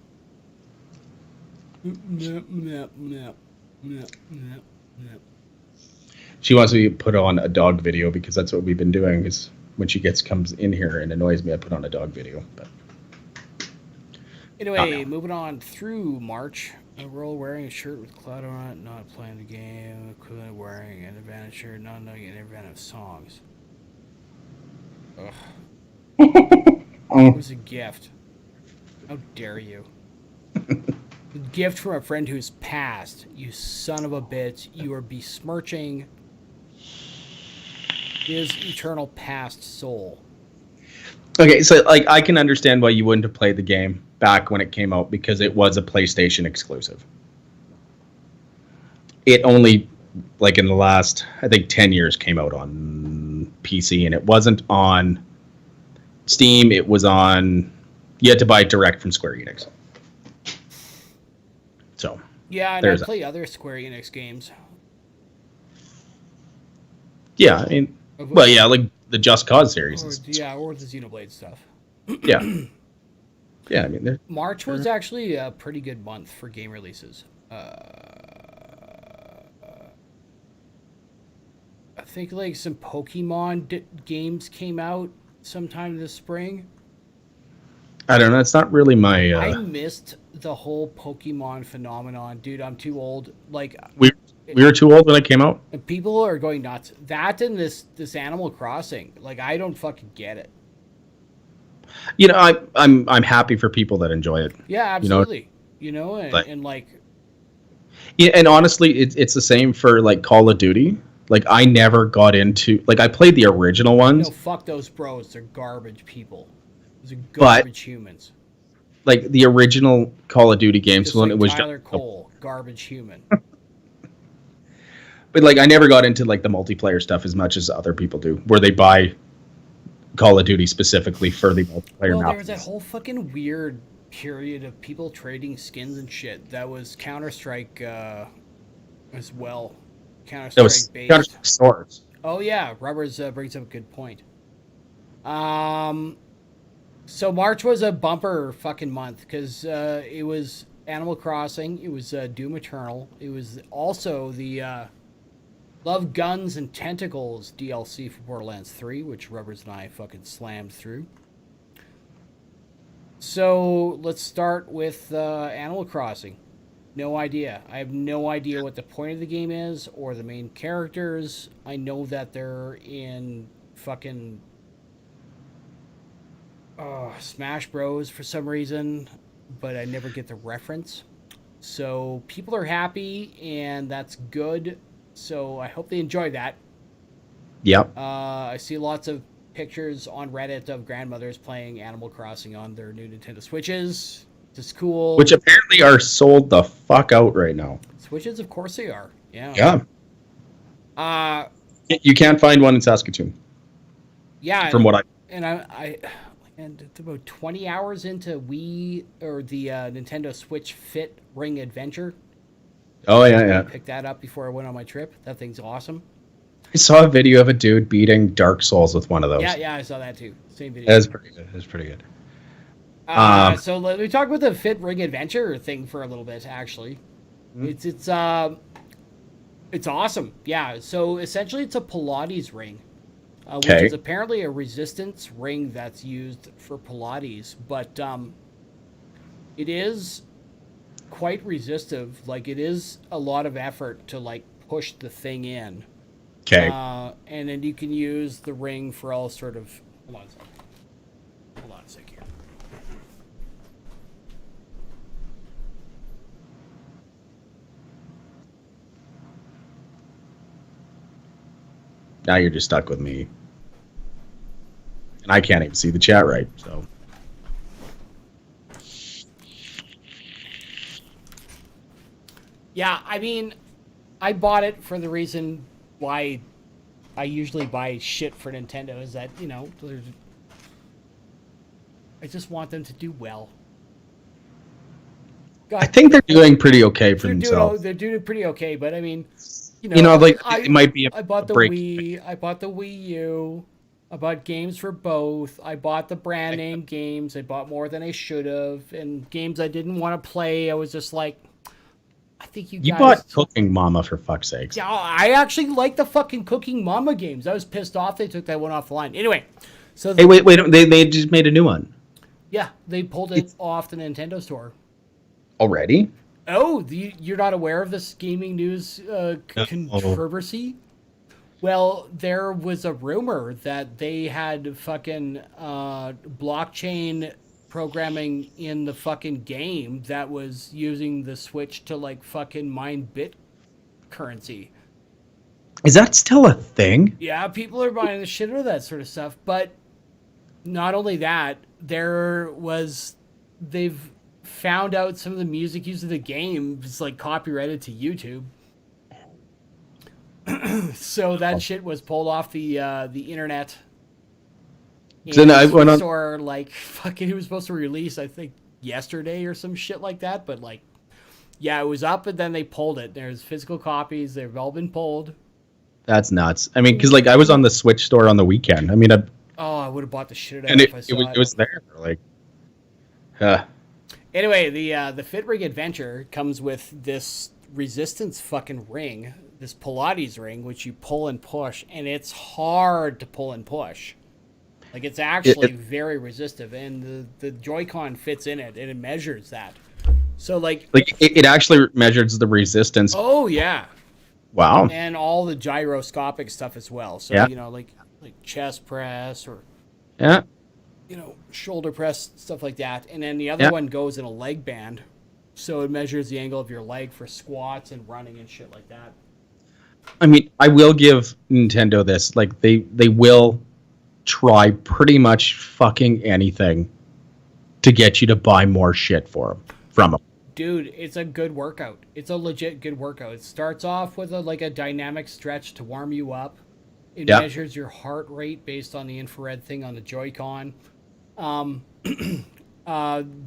She wants me to put on a dog video because that's what we've been doing. Is when she comes in here and annoys me, I put on a dog video. But anyway, moving on through March. We're all wearing a shirt with Cloud on it, not playing the game. Equivalent wearing an Advantage shirt, not knowing an Advantage songs. Ugh. It was a gift. How dare you? A gift from a friend who's passed. You son of a bitch. You are besmirching his eternal past soul. Okay, so like I can understand why you wouldn't have played the game back when it came out because it was a PlayStation exclusive. It only, like in the last, I think 10 years came out on PC, and it wasn't on Steam. It was on, you had to buy it direct from Square Enix. So yeah, and I play other Square Enix games. Yeah, I mean, well, yeah, like the Just Cause series. Or the Xenoblade stuff. Yeah. Yeah, I mean, March was actually a pretty good month for game releases. I think like some Pokemon games came out sometime this spring. I don't know. It's not really my. I missed the whole Pokemon phenomenon, dude. I'm too old. Like we were too old when it came out. People are going nuts. That and this Animal Crossing. Like I don't fucking get it. You know, I'm happy for people that enjoy it. Yeah, absolutely. And like. Yeah, and honestly, it's the same for like Call of Duty. Like I never got into I played the original ones. No, fuck those bros. They're garbage people. Those are garbage humans. Like the original Call of Duty games when it was Tyler Cole, garbage human. But like I never got into like the multiplayer stuff as much as other people do, where they buy Call of Duty specifically for the multiplayer. Well, there was that whole fucking weird period of people trading skins and shit. That was Counter-Strike as well. Counter-Strike based. Counter-Strike Source. Oh yeah, Rubbers brings up a good point. So March was a bumper fucking month because it was Animal Crossing, it was Doom Eternal, it was also the Love Guns and Tentacles DLC for Borderlands 3, which Rubbers and I fucking slammed through. So let's start with Animal Crossing. No idea. I have no idea what the point of the game is or the main characters. I know that they're in fucking Smash Bros for some reason, but I never get the reference. So people are happy, and that's good. So I hope they enjoy that. Yep. I see lots of pictures on Reddit of grandmothers playing Animal Crossing on their new Nintendo Switches. It's cool. Which apparently are sold the fuck out right now. Switches, of course they are. Yeah. Yeah. You can't find one in Saskatoon. Yeah. From what I... And it's about 20 hours into Wii or the Nintendo Switch Fit Ring Adventure. Oh, yeah. I picked that up before I went on my trip. That thing's awesome. I saw a video of a dude beating Dark Souls with one of those. Yeah, I saw that too. Same video. That's pretty good. That's pretty good. So let me talk about the Fit Ring Adventure thing for a little bit. Actually, it's awesome. Yeah. So essentially, it's a Pilates ring, which is apparently a resistance ring that's used for Pilates, but it is quite resistive. Like, it is a lot of effort to like push the thing in. Okay. And then you can use the ring for all sort of. Hold on a sec here. Now you're just stuck with me. And I can't even see the chat right, so. Yeah, I mean, I bought it for the reason why I usually buy shit for Nintendo is that, you know, I just want them to do well. I think they're doing pretty okay for themselves. They're doing pretty okay, but I mean, like it might be I bought the break. Wii, I bought the Wii U, I bought games for both, I bought the brand name games, I bought more than I should have, and games I didn't want to play, I was just like, I think you guys... bought Cooking Mama, for fuck's sakes. Yeah, I actually like the fucking Cooking Mama games. I was pissed off they took that one off the line. Anyway, so... Hey, wait, they just made a new one. Yeah, they pulled it off the Nintendo Store. Already? Oh, you're not aware of this gaming news controversy? Well, there was a rumor that they had fucking blockchain programming in the fucking game that was using the Switch to like fucking mine bit currency. Is that still a thing? Yeah, people are buying the shit out of that sort of stuff. But not only that, they've found out some of the music used in the game is like copyrighted to YouTube. So that shit was pulled off the internet. Then I went on, or like fucking, it was supposed to release, I think, yesterday or some shit like that. But like, yeah, it was up and then they pulled it. There's physical copies. They've all been pulled. That's nuts. I mean, because like I was on the Switch store on the weekend. I mean, I would have bought the shit out of it if I saw it. It was there. Like, Anyway, the Fit Ring Adventure comes with this resistance fucking ring, this Pilates ring, which you pull and push, and it's hard to pull and push. Like, it's actually very resistive, and the Joy-Con fits in it, and it measures that. So, like it actually measures the resistance. Oh, yeah. Wow. And all the gyroscopic stuff as well. So, you know, like chest press or, you know, shoulder press, stuff like that. And then the other one goes in a leg band. So it measures the angle of your leg for squats and running and shit like that. I mean, I will give Nintendo this. Like, they will try pretty much fucking anything to get you to buy more shit from them. Dude, it's a good workout. It's a legit good workout. It starts off with a dynamic stretch to warm you up. It measures your heart rate based on the infrared thing on the Joy-Con.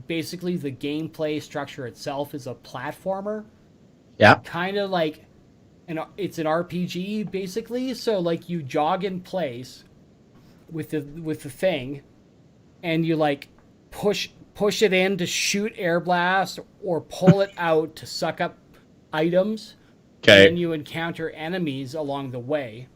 Basically, the gameplay structure itself is a platformer. Yeah. Kind of like, it's an RPG basically. So like you jog in place with the thing, and you like push it in to shoot air blast or pull it out to suck up items. Okay. And you encounter enemies along the way.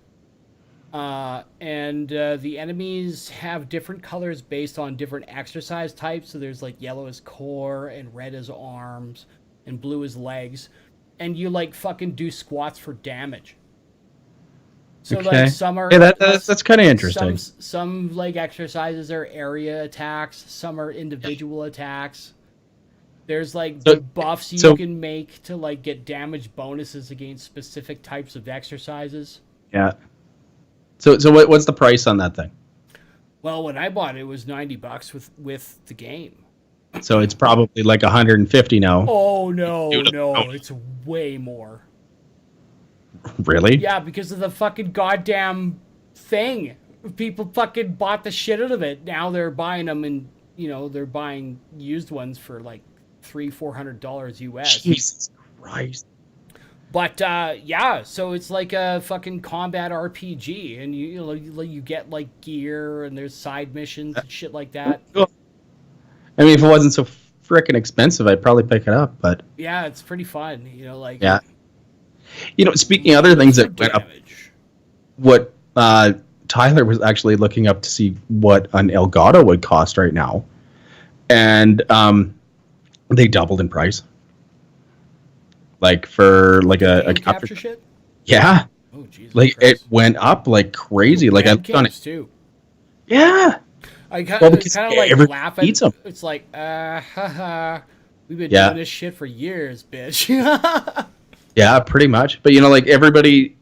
And the enemies have different colors based on different exercise types. So there's like yellow as core and red as arms and blue as legs. And you like fucking do squats for damage. So Okay. like some are That's kind of interesting. Some like exercises are area attacks, some are individual attacks. There's like the buffs you can make to like get damage bonuses against specific types of exercises. Yeah. So what's the price on that thing? Well, when I bought it, it was $90 with the game. So it's probably like 150 now. Oh no, it's way more. Really? Yeah, because of the fucking goddamn thing. People fucking bought the shit out of it. Now they're buying them, and they're buying used ones for like $300-400 US. Jesus Christ. But yeah, so it's like a fucking combat RPG, and you get like gear, and there's side missions and shit like that. I mean, if it wasn't so freaking expensive, I'd probably pick it up. But yeah, it's pretty fun. Yeah. Speaking of other things that went up, what Tyler was actually looking up to see what an Elgato would cost right now, and they doubled in price. Like for like a capture shit. Yeah. Oh Jesus. Like Christ. it went up like crazy. Like I looked on it too. Yeah. I kind Well, of because like everybody laugh needs at. 'em. It's like haha. We've been Yeah. doing this shit for years, bitch. Yeah, pretty much. But like everybody,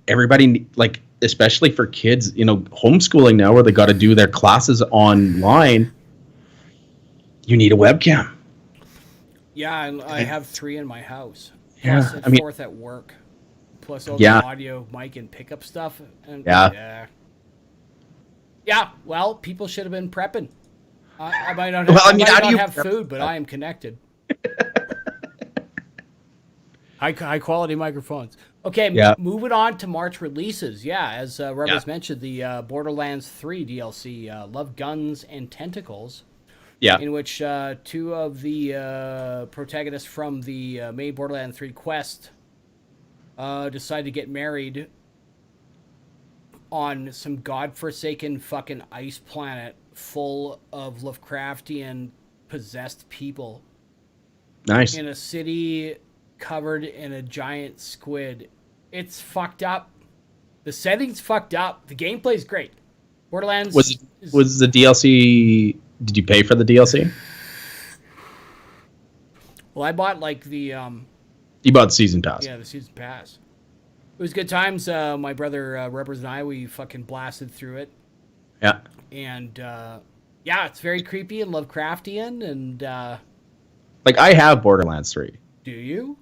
like especially for kids, homeschooling now where they got to do their classes online. You need a webcam. Yeah, and I have 3 in my house. Yeah, Plus a I mean- 4th at work. Plus all Yeah. the audio, mic, and pickup stuff. And, Yeah. Yeah, well, people should have been prepping. I might not have, Well, I I mean, might how not do you have prep? food, but I am connected. High quality microphones. Okay, Yeah. moving on to March releases. Yeah, as Rubbers Yeah. mentioned, the Borderlands 3 DLC, Love, Guns, and Tentacles. Yeah. In which 2 of the protagonists from the main Borderlands 3 quest decide to get married on some godforsaken fucking ice planet full of Lovecraftian possessed people. Nice. In a city covered in a giant squid. It's fucked up. The setting's fucked up. The gameplay's great. Borderlands Was the DLC? Did you pay for the DLC? Well, I bought like the You bought the season pass. yeah, the season pass. It was good times. My brother Rubbers and I, we fucking blasted through it. Yeah. And yeah, it's very creepy and Lovecraftian. And Like I have Borderlands 3. do you?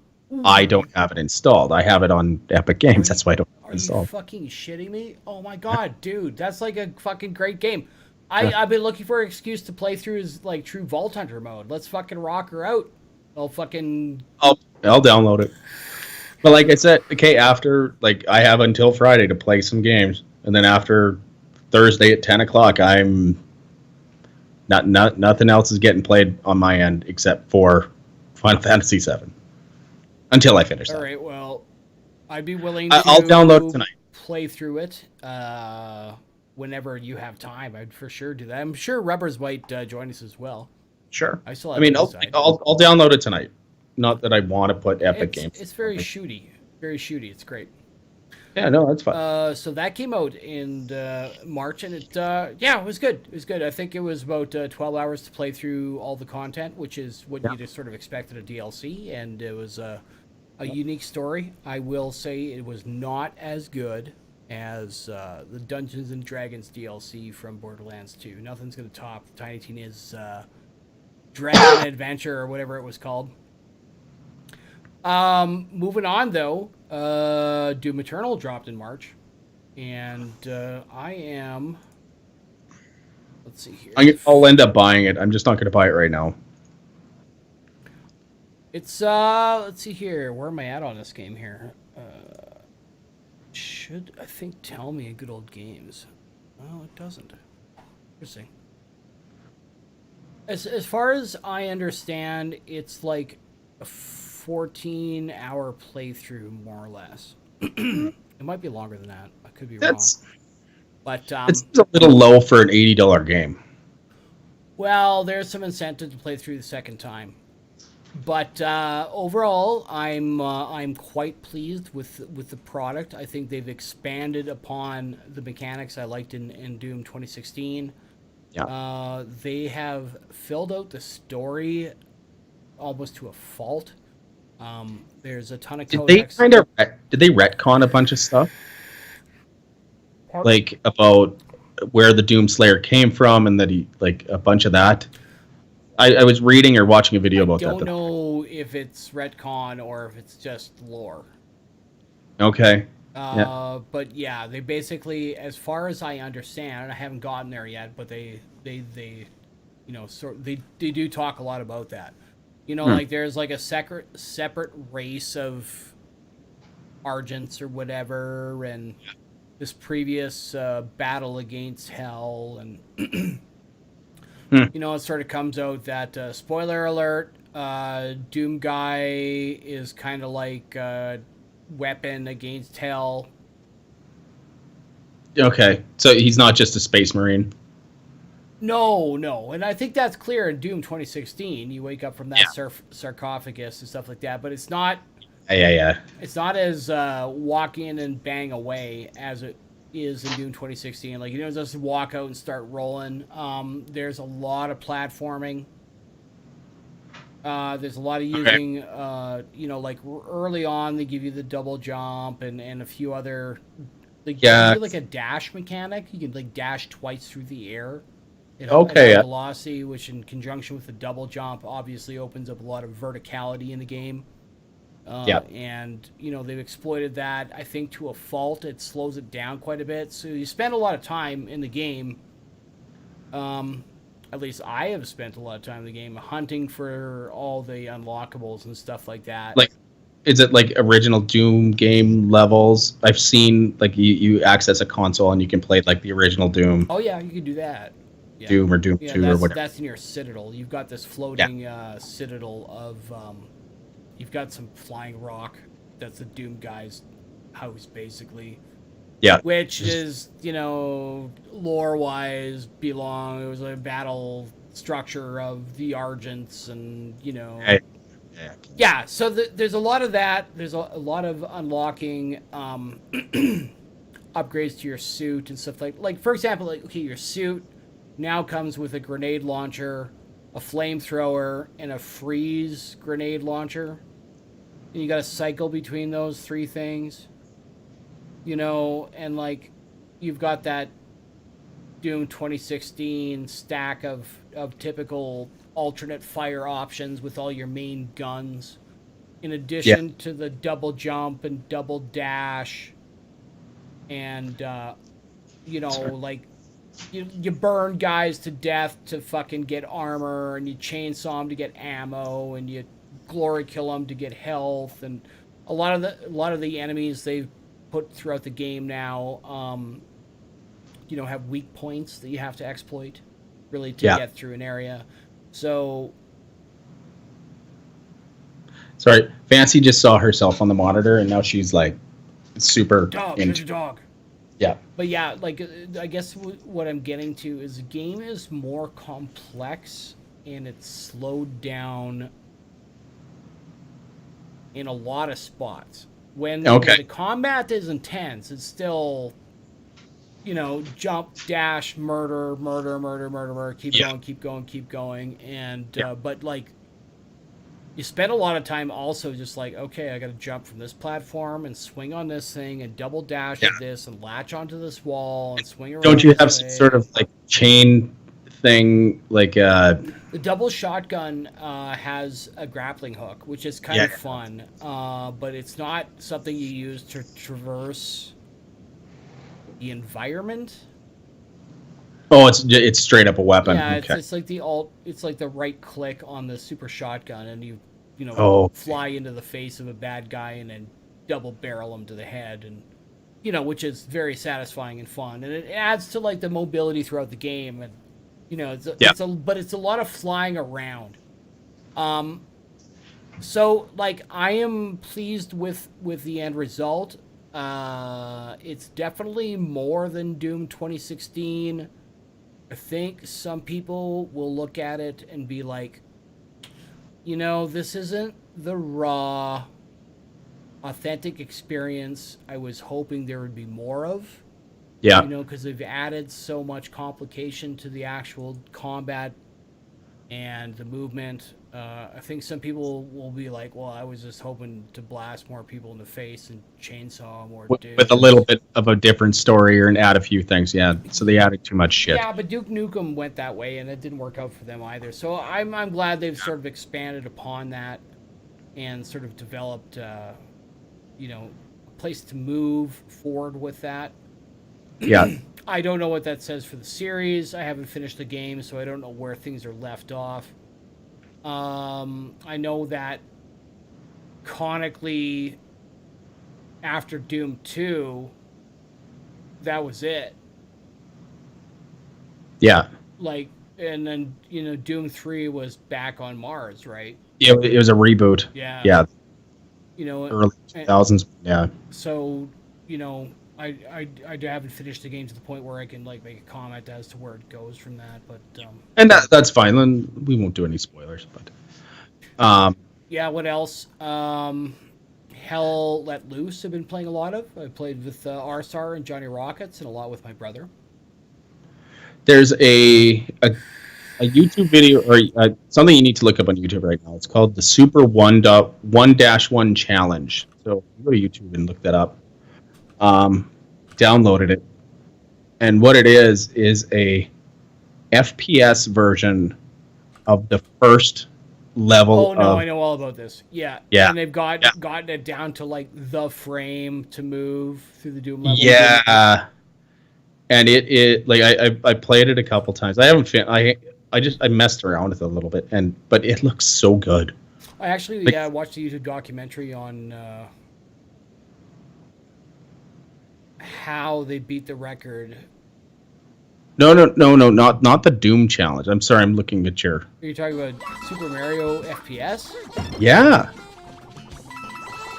I don't have it installed. I have it on Epic Games. That's why I don't have it Are you installed. fucking shitting me? Oh my god, dude, that's like a fucking great game. I've been looking for an excuse to play through his like true Vault Hunter mode. Let's fucking rock her out. I'll download it. But like I said, okay, after like I have until Friday to play some games, and then after Thursday at 10 o'clock, I'm nothing else is getting played on my end except for Final Fantasy VII. Until I finish that. All right, well, I'd be willing I'll download it tonight. Play through it whenever you have time. I'd for sure do that. I'm sure Rubbers might join us as well. Sure. I still I have mean, it I'll inside. download it tonight. Not that I want to put Epic Games. It's very shooty. Very shooty. It's great. Yeah, no, that's fine. So that came out in March, and it was good. It was good. I think it was about 12 hours to play through all the content, which is what you just sort of expected a DLC, and it was a unique story. I will say it was not as good as the Dungeons and Dragons DLC from Borderlands 2. Nothing's going to top Tiny Tina's Dragon Adventure or whatever it was called. Moving on though, Doom Eternal dropped in March, and I am. Let's see here. I'll end up buying it. I'm just not going to buy it right now. It's let's see here. Where am I at on this game here? Should I think tell me good old games? Oh, it doesn't. Interesting. As far as I understand, it's like a 14-hour playthrough, more or less. It might be longer than that. I could be wrong. But It's a little low for an $80 game. well, there's some incentive to play through the second time. But overall, I'm quite pleased with the product. I think they've expanded upon the mechanics I liked in Doom 2016. Yeah. They have filled out the story almost to a fault. There's a ton of codex. Did they retcon a bunch of stuff? Like about where the Doomslayer came from and that he, like, a bunch of that? I was reading or watching a video about that. I don't know if it's retcon or if it's just lore. Okay. But yeah, they basically, as far as I understand, I haven't gotten there yet, but they you know, they do talk a lot about that. You know, like there's like a separate race of Argents or whatever, and this previous battle against Hell, and you know, it sort of comes out that spoiler alert, Doom Guy is kind of like a weapon against Hell. Okay, so he's not just a space marine. No, and I think that's clear in Doom 2016. You wake up from that sarcophagus and stuff like that, but it's not. Yeah. It's not as walk in and bang away as it is in Doom 2016. Like, you don't just walk out and start rolling. There's a lot of platforming. There's a lot of using, you know, like early on they give you the double jump and a few other. Like, give you like a dash mechanic. You can like dash twice through the air. Velocity, which in conjunction with the double jump obviously opens up a lot of verticality in the game. And, you know, they've exploited that, I think, to a fault. It slows it down quite a bit. So you spend a lot of time in the game. At least I have spent a lot of time in the game hunting for all the unlockables and stuff like that. Like, is it like original Doom game levels? I've seen, like, you access a console and you can play like the original Doom. Oh, yeah, you can do that. Yeah. Doom or Doom 2 or whatever. That's in your Citadel. You've got this floating Citadel of... you've got some flying rock. That's the Doom guy's house, basically. Yeah. Which is, you know, lore-wise, it was a battle structure of the Argents and, you know... Yeah, so there's a lot of that. There's a lot of unlocking upgrades to your suit and stuff like, for example, like, okay, your suit now comes with a grenade launcher, a flamethrower, and a freeze grenade launcher. And you got to cycle between those three things. You know, and like, you've got that Doom 2016 stack of typical alternate fire options with all your main guns. In addition to the double jump and double dash. And, you know, like, you burn guys to death to fucking get armor, and you chainsaw them to get ammo, and you glory kill them to get health, and a lot of the enemies they've put throughout the game now, you know, have weak points that you have to exploit, really, to get through an area. So, sorry, Fancy just saw herself on the monitor, and now she's like super into dog. Yeah. But yeah, like, I guess what I'm getting to is the game is more complex and it's slowed down in a lot of spots. When the combat is intense, it's still, you know, jump, dash, murder, keep going. And, but like, you spend a lot of time also just like, okay, I got to jump from this platform and swing on this thing and double dash at this and latch onto this wall and swing around. Don't you have some sort of like chain thing, like the double shotgun has a grappling hook, which is kind of fun, but it's not something you use to traverse the environment. Oh, it's straight up a weapon. Yeah, it's like it's like the right click on the super shotgun, and you know, fly into the face of a bad guy and then double barrel him to the head, and you know, which is very satisfying and fun, and it adds to like the mobility throughout the game, and you know, but it's a lot of flying around. So, like, I am pleased with the end result. It's definitely more than Doom 2016. I think some people will look at it and be like, this isn't the raw, authentic experience I was hoping there would be more of. Yeah. Because they've added so much complication to the actual combat and the movement. I think some people will be like, well, I was just hoping to blast more people in the face and chainsaw more dudes. With a little bit of a different story or and add a few things. Yeah. So they added too much shit. Yeah, but Duke Nukem went that way, and it didn't work out for them either. So I'm glad they've sort of expanded upon that and sort of developed, a place to move forward with that. Yeah. I don't know what that says for the series. I haven't finished the game, so I don't know where things are left off. I know that canonically, after Doom 2, that was it. Yeah. Like, and then, Doom 3 was back on Mars, right? Yeah, it was a reboot. Yeah. Yeah. Early 2000s. Yeah. So, I haven't finished the game to the point where I can like make a comment as to where it goes from that, but and that's fine. Then we won't do any spoilers. But yeah, what else? Hell Let Loose. I've been playing a lot of. I played with Arsar and Johnny Rockets, and a lot with my brother. There's a YouTube video or something you need to look up on YouTube right now. It's called the Super 1.1-1 Challenge. So you go to YouTube and look that up. Downloaded it, and what it is a FPS version of the first level. Oh no, I know all about this. Yeah, yeah, and they've gotten it down to like the frame to move through the Doom level. Yeah, and it like I played it a couple times. I haven't I messed around with it a little bit, but it looks so good. I actually watched a YouTube documentary on how they beat the record. No, not the Doom challenge. I'm sorry, I'm looking at your. Are you talking about Super Mario FPS? Yeah.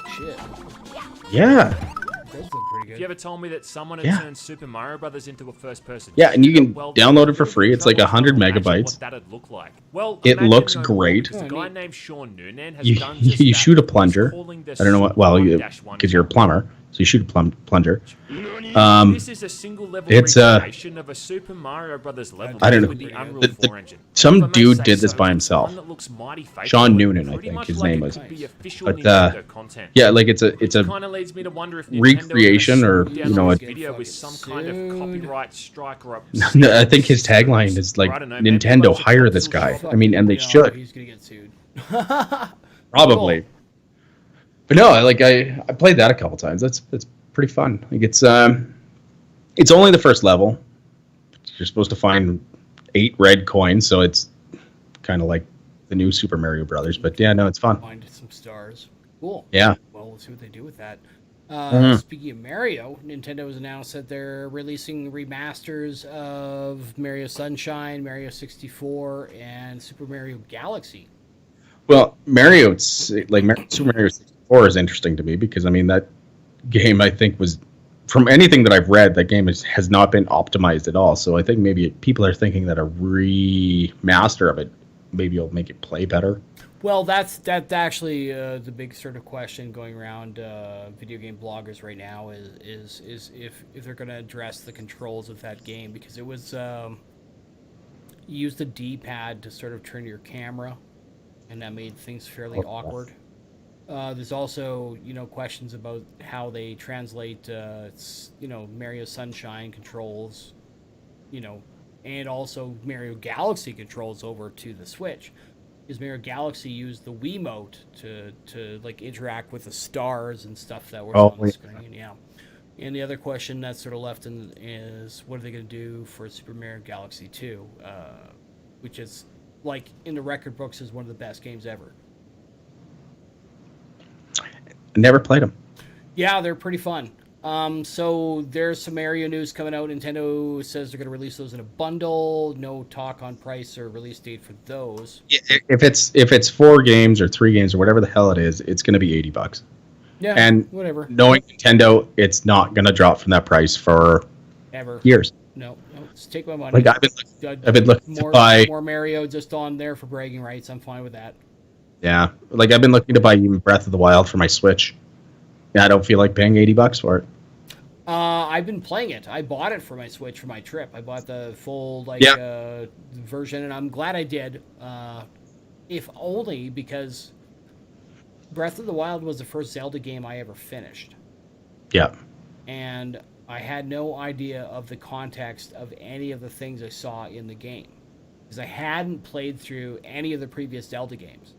Shit. Yeah. Those look pretty good. If you ever told me that someone had turned Super Mario Brothers into a first-person, yeah, and you can download it for free. It's like 100 megabytes. What that'd look like. Well, it looks great. A guy named Sean Noonan has you shoot a plunger. I don't know what. Well, because you're a plumber, so you shoot a plunger. This is a single level recreation of a Super Mario Brothers level. I don't know. With the Unreal 4 engine. Some dude did this by himself. Sean Noonan, I think his name was. But yeah, like it's a recreation or a video with some kind of copyright strike or I think his tagline is like Nintendo hire this guy. I mean, and they should. He's gonna get sued. Probably. Cool. But no, I played that a couple times. That's pretty fun. Like it's only the first level. You're supposed to find 8 red coins, so it's kind of like the new Super Mario Brothers. But yeah, no, it's fun. Find some stars. Cool. Yeah. Well, we'll see what they do with that. Speaking of Mario, Nintendo has announced that they're releasing remasters of Mario Sunshine, Mario 64, and Super Mario Galaxy. Well, Super Mario 64 is interesting to me because, I mean, that game, I think, was, from anything that I've read, that game has not been optimized at all. So I think maybe people are thinking that a remaster of it maybe will make it play better. Well, that's actually the big sort of question going around video game bloggers right now is if they're going to address the controls of that game, because it was you used the D-pad to sort of turn your camera, and that made things fairly awkward. There's also questions about how they translate Mario Sunshine controls, and also Mario Galaxy controls over to the Switch. Because Mario Galaxy used the Wiimote to like interact with the stars and stuff that were on the screen. Yeah. And the other question that's sort of left is what are they going to do for Super Mario Galaxy 2, which is like in the record books is one of the best games ever. Never played them. Yeah, they're pretty fun. So there's some Mario news coming out. Nintendo says they're going to release those in a bundle. No talk on price or release date for those. If it's 4 games or 3 games or whatever the hell it is, it's going to be $80. Yeah, and whatever. knowing Nintendo, it's not going to drop from that price for Ever. years. No, just take my money. Like I've been looking to buy more Mario just on there for bragging rights. I'm fine with that. Yeah, like I've been looking to buy even Breath of the Wild for my Switch. Yeah, I don't feel like paying $80 for it. I've been playing it. I bought it for my Switch for my trip. I bought the full version, and I'm glad I did. If only because Breath of the Wild was the first Zelda game I ever finished. Yeah. And I had no idea of the context of any of the things I saw in the game because I hadn't played through any of the previous Zelda games.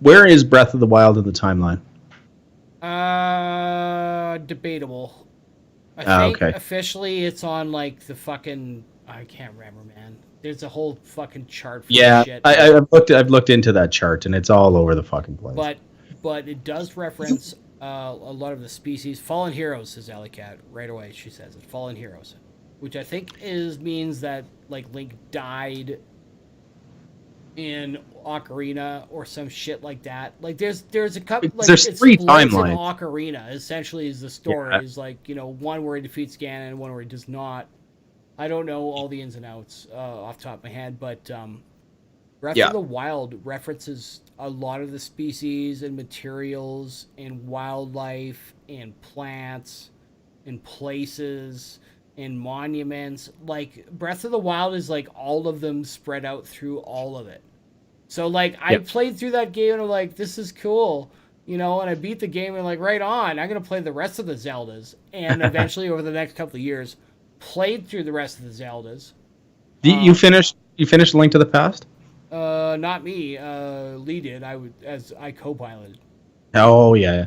Where is Breath of the Wild in the timeline? Debatable. I think okay. officially it's on like the fucking I can't remember, man. There's a whole fucking chart for shit. I've looked into that chart and it's all over the fucking place. But it does reference a lot of the species. Fallen Heroes, says Alley Cat right away. She says it. Fallen Heroes, which I think means that like Link died in Ocarina or some shit like that. Like there's a couple. Like, there's 3 timelines. In Ocarina essentially is the story. Yeah. Is like one where he defeats Ganon and one where he does not. I don't know all the ins and outs off the top of my head, but Breath of the Wild references a lot of the species and materials and wildlife and plants and places and monuments. Like Breath of the Wild is like all of them spread out through all of it. So like I played through that game and I'm like, this is cool. And I beat the game and like, right on, I'm going to play the rest of the Zeldas. And eventually over the next couple of years, played through the rest of the Zeldas. You finished Link to the Past? Not me. Lee did. I co-piloted. Oh yeah.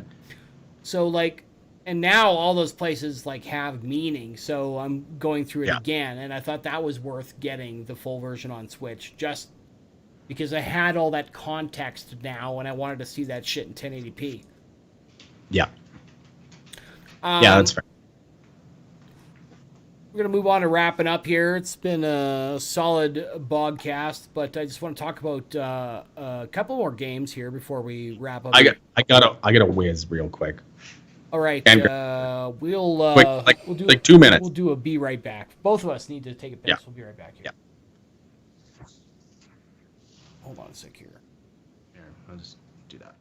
So like, and now all those places like have meaning. So I'm going through it again, and I thought that was worth getting the full version on Switch just because I had all that context now, and I wanted to see that shit in 1080p. Yeah. Yeah, that's fair. We're going to move on to wrapping up here. It's been a solid BOGGCast, but I just want to talk about a couple more games here before we wrap up. I gotta whiz real quick. All right. We'll do like 2 minutes. We'll do a be right back. Both of us need to take a piss. Yeah. We'll be right back here. Yeah. Hold on a sec here. Here, I'll just do that.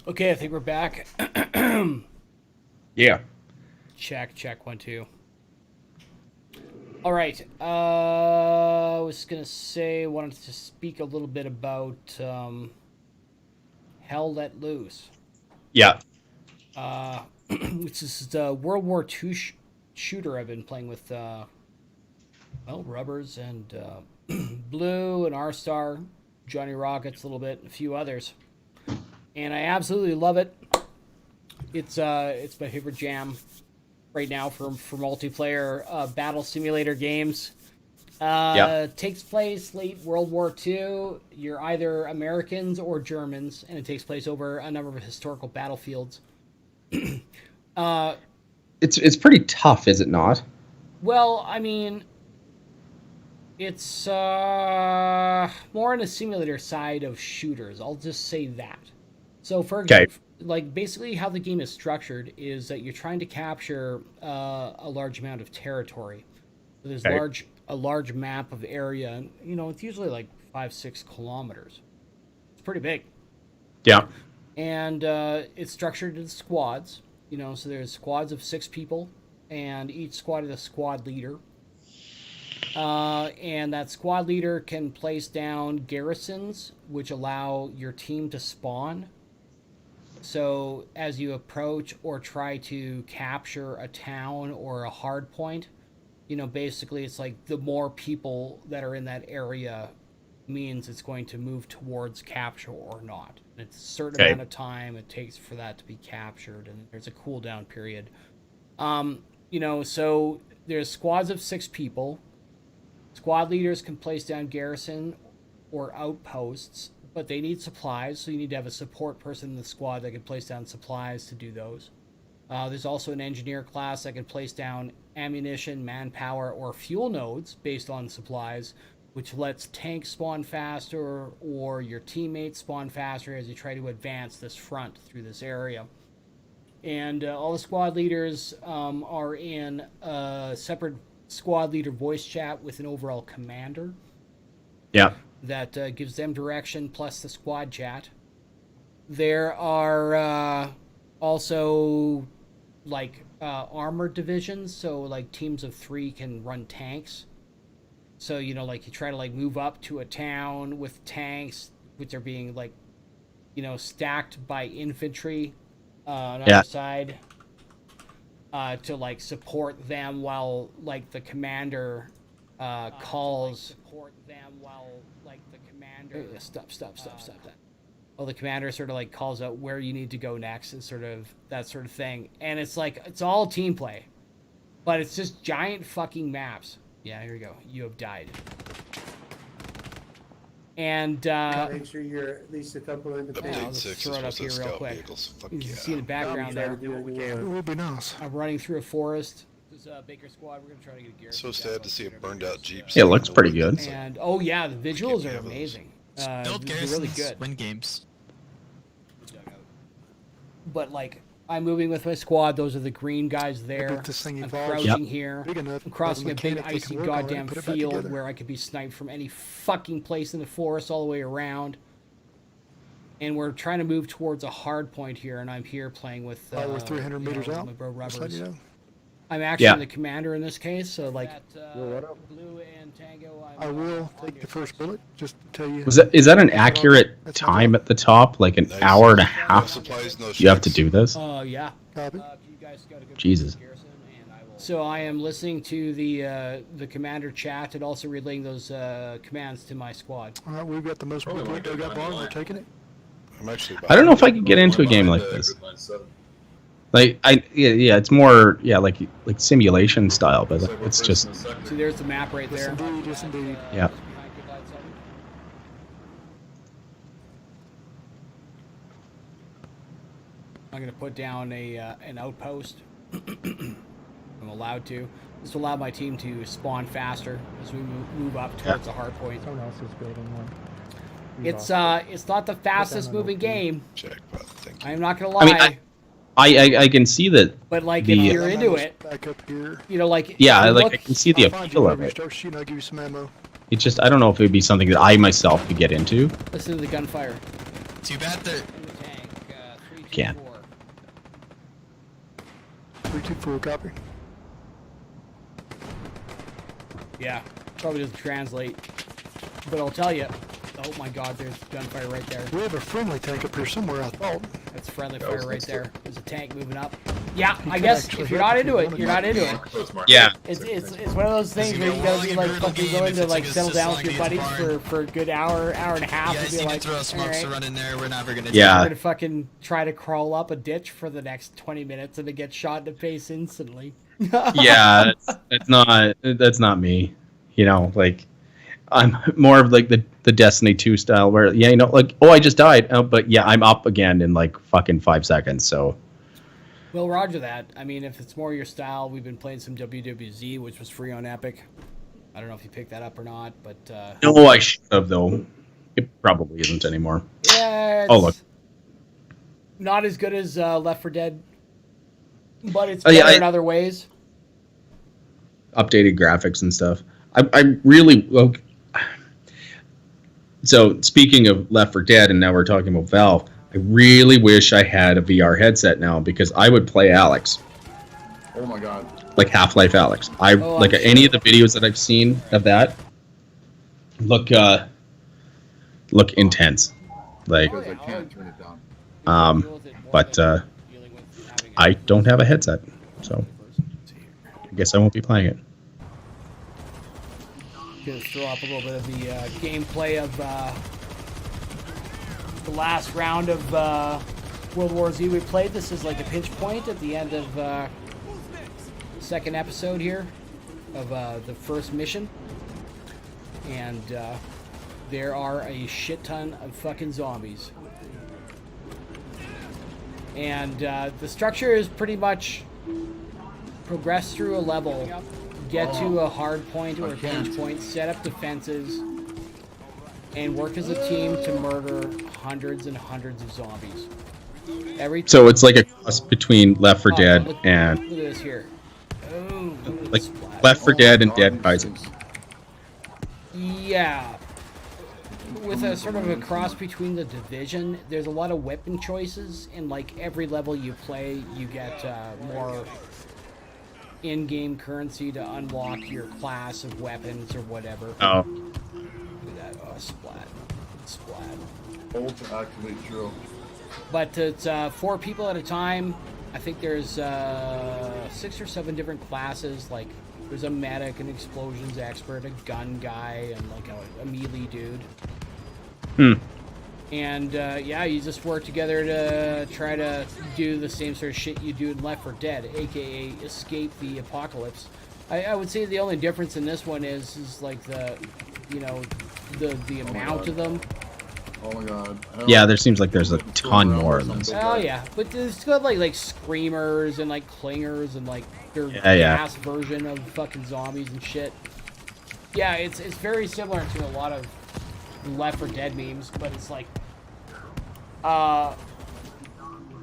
Okay, I think we're back. Yeah. Check 1 2. All right. I was gonna say, wanted to speak a little bit about Hell Let Loose. Yeah. Which is the World War II shooter I've been playing with, Rubbers and Blue and R-Star, Johnny Rockets a little bit, and a few others. And I absolutely love it. It's my favorite jam right now for multiplayer battle simulator games. Takes place late World War II. You're either Americans or Germans, and it takes place over a number of historical battlefields. It's pretty tough, is it not? Well, I mean, it's more on the simulator side of shooters. I'll just say that. So, for example, like basically how the game is structured is that you're trying to capture a large amount of territory. So there's a large map of area, and it's usually like 5-6 kilometers. It's pretty big. Yeah. And it's structured in squads. So there's squads of 6 people, and each squad is a squad leader. And that squad leader can place down garrisons, which allow your team to spawn. So as you approach or try to capture a town or a hard point, basically it's like the more people that are in that area means it's going to move towards capture or not. And it's a certain amount of time it takes for that to be captured, and there's a cooldown period. So there's squads of 6 people. Squad leaders can place down garrison or outposts, but they need supplies, so you need to have a support person in the squad that can place down supplies to do those. There's also an engineer class that can place down ammunition, manpower, or fuel nodes based on supplies, which lets tanks spawn faster or your teammates spawn faster as you try to advance this front through this area. And all the squad leaders are in a separate squad leader voice chat with an overall commander. Yeah. That gives them direction plus the squad chat. There are also like armored divisions, so like teams of 3 can run tanks. So like you try to like move up to a town with tanks, which are being like stacked by infantry on either side to like support them while like the commander calls. Stop that. Well, the commander sort of like calls out where you need to go next and sort of that sort of thing. And it's like, it's all team play, but it's just giant fucking maps. Yeah, here we go. You have died. And make sure you're at least a couple in the I'll just throw it up here real quick. You can see in the background there. It would be nice. I'm running through a forest. This is Baker Squad. We're gonna try to get a gear. So sad to see a burned out Jeep. It looks pretty good. And oh yeah, the visuals are amazing. Build they're really good. Win games. But like, I'm moving with my squad. Those are the green guys there. I'm crouching here. I'm crossing a big icy goddamn field where I could be sniped from any fucking place in the forest all the way around. And we're trying to move towards a hard point here, and I'm here playing with we're 300 meters out. my bro Rubbers. Upside down. I'm actually the commander in this case, so like Blue and Tango. I will take the first bullet just to tell you. Is that an accurate time at the top? Like an hour and a half? You have to do this? Yeah. Jesus. So I am listening to the commander chat and also relaying those commands to my squad. All right, we've got the most people. They got bombs. We're taking it. I don't know if I could get into a game like this. Like it's more like simulation style, but it's just. See, there's the map right there. Yes, indeed. Yeah. I'm gonna put down an outpost. I'm allowed to. This will allow my team to spawn faster as we move up towards the hard point. Someone else is building one. It's not the fastest moving game. I'm not gonna lie. I mean, I can see that. But like, if you're into it, back up here. Like I can see the appeal of it. I'll give you some ammo. It's just I don't know if it would be something that I myself could get into. Listen to the gunfire. Too bad that. Can't. 324, copy. Yeah, probably doesn't translate, but I'll tell you, Oh my god, there's gunfire right there. We have a friendly tank up here somewhere, I thought. That's friendly That fire was right next to- there. There's a tank moving up. Yeah, You I could guess actually if you're hit not if into you it, wanted you're to. not into it. Yeah. It's one of those things where you gotta be like fucking going to like settle down with your buddies for a good hour and a half and be like, alright, run in there. We're never gonna. we're Yeah. gonna fucking try to crawl up a ditch for the next 20 minutes and to get shot in the face instantly. Yeah, that's not me. You know, like I'm more of like the Destiny 2 style where like, oh, I just died, but yeah, I'm up again in like fucking 5 seconds. So Well, roger that. I mean, if it's more your style, we've been playing some WWZ, which was free on Epic. I don't know if you picked that up or not, but no, I should have though. It probably isn't anymore. yeah, Oh, look. not as good as Left 4 Dead, but it's Oh, better yeah, in other ways. Updated graphics and stuff. I really so speaking of Left 4 Dead, and now we're talking about Valve. I really wish I had a VR headset now because I would play Alex, Oh my god. like Half-Life Alex. Oh, like I'm any sure. of the videos that I've seen of that look intense. Like, Because I can't turn it down. but I don't have a headset, so I guess I won't be playing it. Gonna throw up a little bit of the gameplay of the last round of World War Z we played. This is like a pinch point at the end of second episode here of the first mission, and there are a shit ton of fucking zombies, and the structure is pretty much progress through a level, get to a hard point or a pinch point, set up defenses, and work as a team to murder hundreds and hundreds of zombies. So it's like a cross between Left 4 Dead look and at this here. Oh, look at like this splat. Left 4 Dead and Dead Rising. Yeah. With a sort of a cross between the Division, there's a lot of weapon choices, and like every level you play, you get more in-game currency to unlock your class of weapons or whatever. Oh. Look at that. Oh, splat. Splat. Hold to activate drill. But it's 4 people at a time. I think there's 6 or 7 different classes. Like, there's a medic, an explosions expert, a gun guy, and like a melee dude. And yeah, you just work together to try to do the same sort of shit you do in Left 4 Dead, aka escape the apocalypse. I would say the only difference in this one is like the amount of them. Oh my god. Yeah, there seems like there's a ton more in this. Oh yeah, but there's got like screamers and like clingers and like their Yeah. gas version of fucking zombies and shit. Yeah, it's very similar to a lot of Left 4 Dead memes, but it's like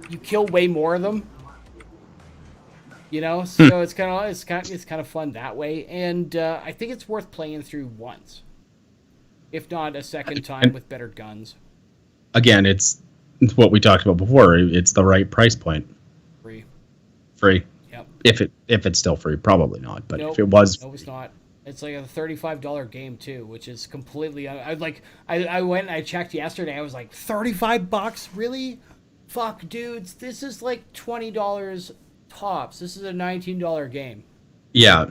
you kill way more of them. You know, so it's kind of fun that way, and I think it's worth playing through once, if not a second time with better guns. Again, it's what we talked about before. It's the right price point. Free. Yep. If it's still free, probably not. But Nope. if it was, No, it's not. It's like a $35 game too, which is completely. I went and I checked yesterday. I was like, $35, really? Fuck, dudes, this is like $20 tops. This is a $19 game. yeah,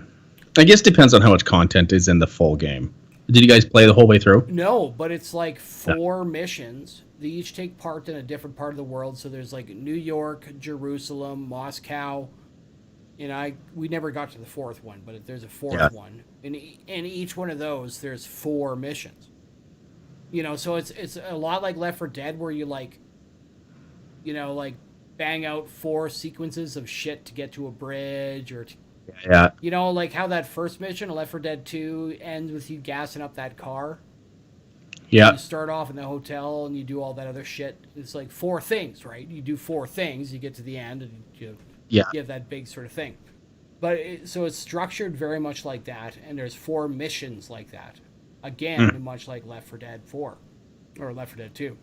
I guess it depends on how much content is in the full game. Did you guys play the whole way through? No, but it's like 4 missions. They each take part in a different part of the world. So there's like New York, Jerusalem, Moscow. We never got to the 4th one, but there's a 4th one. And in each one of those, there's 4 missions. So it's a lot like Left 4 Dead, where you like bang out 4 sequences of shit to get to a bridge, or Yeah. like how that first mission, Left 4 Dead 2, ends with you gassing up that car. Yeah. You start off in the hotel and you do all that other shit. It's like 4 things, right? You do 4 things, you get to the end, and you have that big sort of thing. But so it's structured very much like that, and there's 4 missions like that. Again, much like Left 4 Dead 4 or Left 4 Dead 2.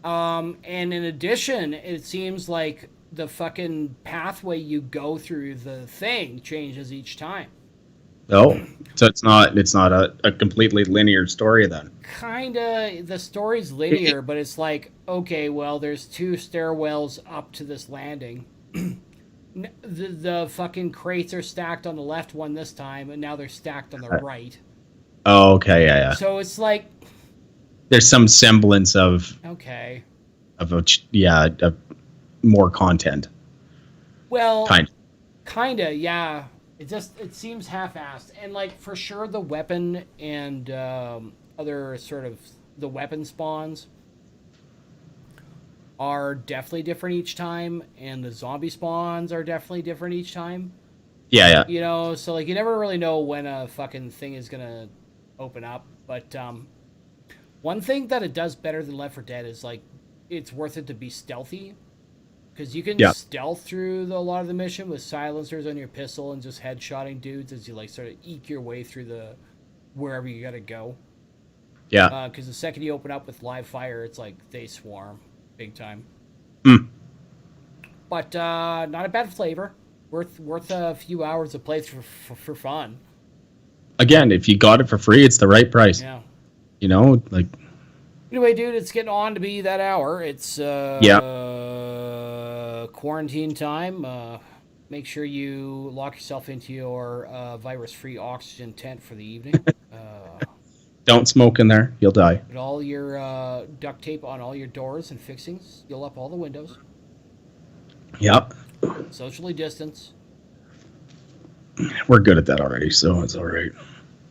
And in addition, it seems like the fucking pathway you go through the thing changes each time. Oh. So it's not a completely linear story then. Kinda, the story's linear, but it's like, okay, well, there's 2 stairwells up to this landing. The fucking crates are stacked on the left one this time, and now they're stacked on the right. Oh, okay, yeah. So it's like, there's some semblance of okay, of more content. well, kinda, yeah. It seems half-assed, and like for sure the weapon and other sort of the weapon spawns are definitely different each time, and the zombie spawns are definitely different each time. Yeah. You know, so like you never really know when a fucking thing is gonna open up. But one thing that it does better than Left 4 Dead is like it's worth it to be stealthy, because you can stealth through a lot of the mission with silencers on your pistol and just headshotting dudes as you like sort of eke your way through the wherever you gotta go. Yeah. Because the second you open up with live fire, it's like they swarm big time. But not a bad flavor. Worth a few hours of play for fun. Again, if you got it for free, it's the right price. Yeah. You know, like. Anyway, dude, it's getting on to be that hour. It's quarantine time. Make sure you lock yourself into your virus-free oxygen tent for the evening. Don't smoke in there. You'll die. Put all your duct tape on all your doors and fixings. Seal up all the windows. Yep. Socially distance. We're good at that already, so it's all right.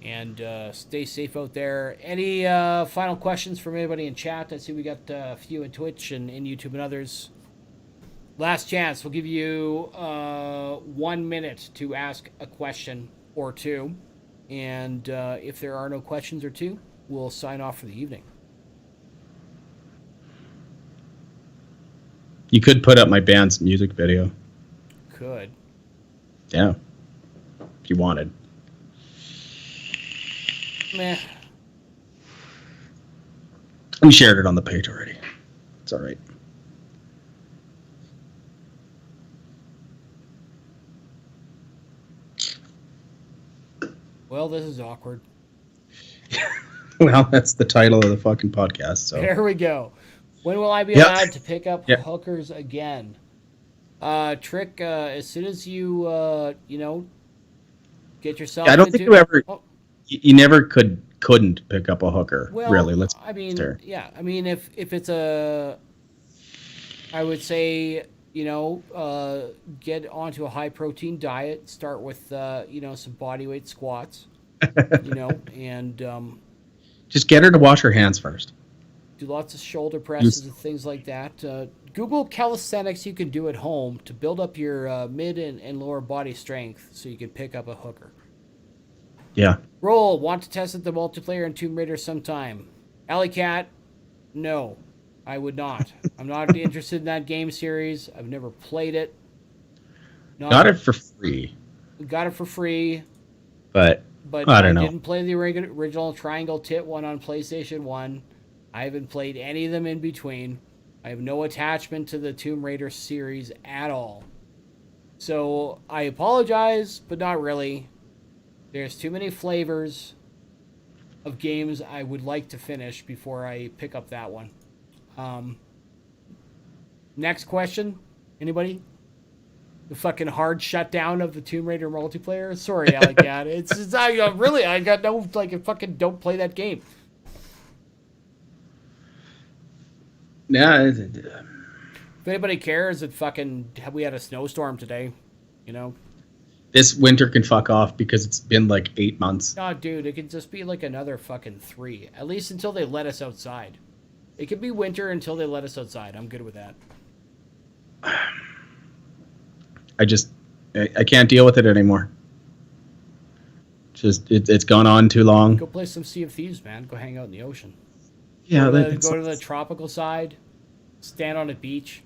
And stay safe out there. Any final questions from anybody in chat? I see we got a few in Twitch and in YouTube and others. Last chance. We'll give you 1 minute to ask a question or two. And if there are no questions or two, we'll sign off for the evening. You could put up my band's music video. Could. Yeah. If you wanted. Meh. We shared it on the page already. It's all right. Well, this is awkward. Well, that's the title of the fucking podcast. So there we go. When will I be allowed to pick up hookers again? Trick, as soon as you, get yourself I don't think you ever... You never couldn't pick up a hooker, well, really. Let's I mean, yeah. I mean, if it's a... I would say, get onto a high-protein diet. Start with, some bodyweight squats, and... just get her to wash her hands first. Do lots of shoulder presses and things like that. Google calisthenics you can do at home to build up your mid and lower body strength so you can pick up a hooker. Yeah. Roll. Want to test the multiplayer in Tomb Raider sometime. Alley Cat, no. I would not. I'm not interested in that game series. I've never played it. Got it for free. Got it for free. But I don't know. Didn't play the original Triangle Tit one on PlayStation 1. I haven't played any of them in between. I have no attachment to the Tomb Raider series at all. So I apologize, but not really. There's too many flavors of games I would like to finish before I pick up that one. Next question. Anybody? The fucking hard shutdown of the Tomb Raider multiplayer? Sorry, Alec Cat. I got no, fucking don't play that game. Yeah. If anybody cares, we had a snowstorm today, This winter can fuck off because it's been like 8 months. Oh, dude, it could just be like another fucking 3. At least until they let us outside. It could be winter until they let us outside. I'm good with that. I can't deal with it anymore. It's gone on too long. Go play some Sea of Thieves, man. Go hang out in the ocean. Yeah, go to the tropical side. Stand on a beach.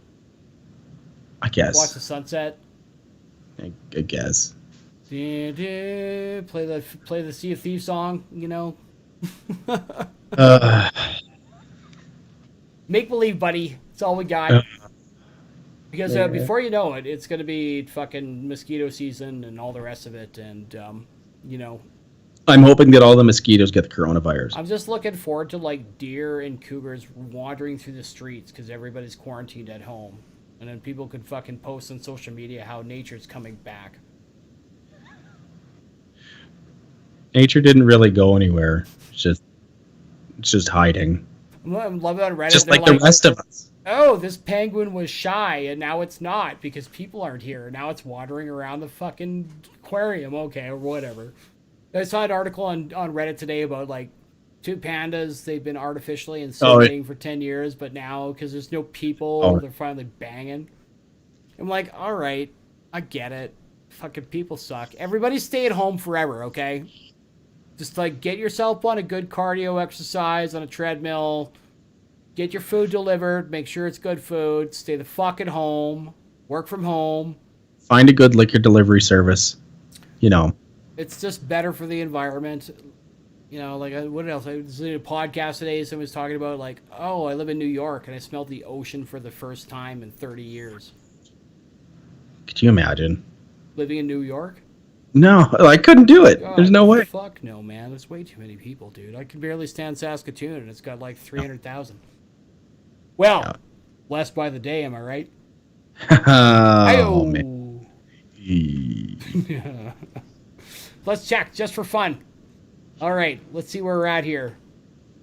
I guess. Watch the sunset. I guess. Play the Sea of Thieves song, Make believe, buddy. It's all we got. Because before you know it, it's going to be fucking mosquito season and all the rest of it. And, I'm hoping that all the mosquitoes get the coronavirus. I'm just looking forward to like deer and cougars wandering through the streets because everybody's quarantined at home, and then people could fucking post on social media how nature's coming back. Nature didn't really go anywhere. It's just hiding. I'm loving on Reddit. Just they're like the rest of us. Oh, this penguin was shy, and now it's not because people aren't here. Now it's wandering around the fucking aquarium. Okay, or whatever. I saw an article on Reddit today about like 2 pandas. They've been artificially inseminating for 10 years, but now because there's no people, they're finally banging. I'm like, all right, I get it. Fucking people suck. Everybody stay at home forever, okay? Just like get yourself on a good cardio exercise on a treadmill. Get your food delivered. Make sure it's good food. Stay the fuck at home. Work from home. Find a good liquor delivery service. You know. It's just better for the environment. You know, like what else? I was in a podcast today. Someone was talking about like, oh, I live in New York and I smelled the ocean for the first time in 30 years. Could you imagine? Living in New York? No, I couldn't do it. There's no way. Fuck no, man. There's way too many people, dude. I can barely stand Saskatoon and it's got like 300,000. Well, less by the day, am I right? Oh, man. Let's check just for fun. All right, let's see where we're at here.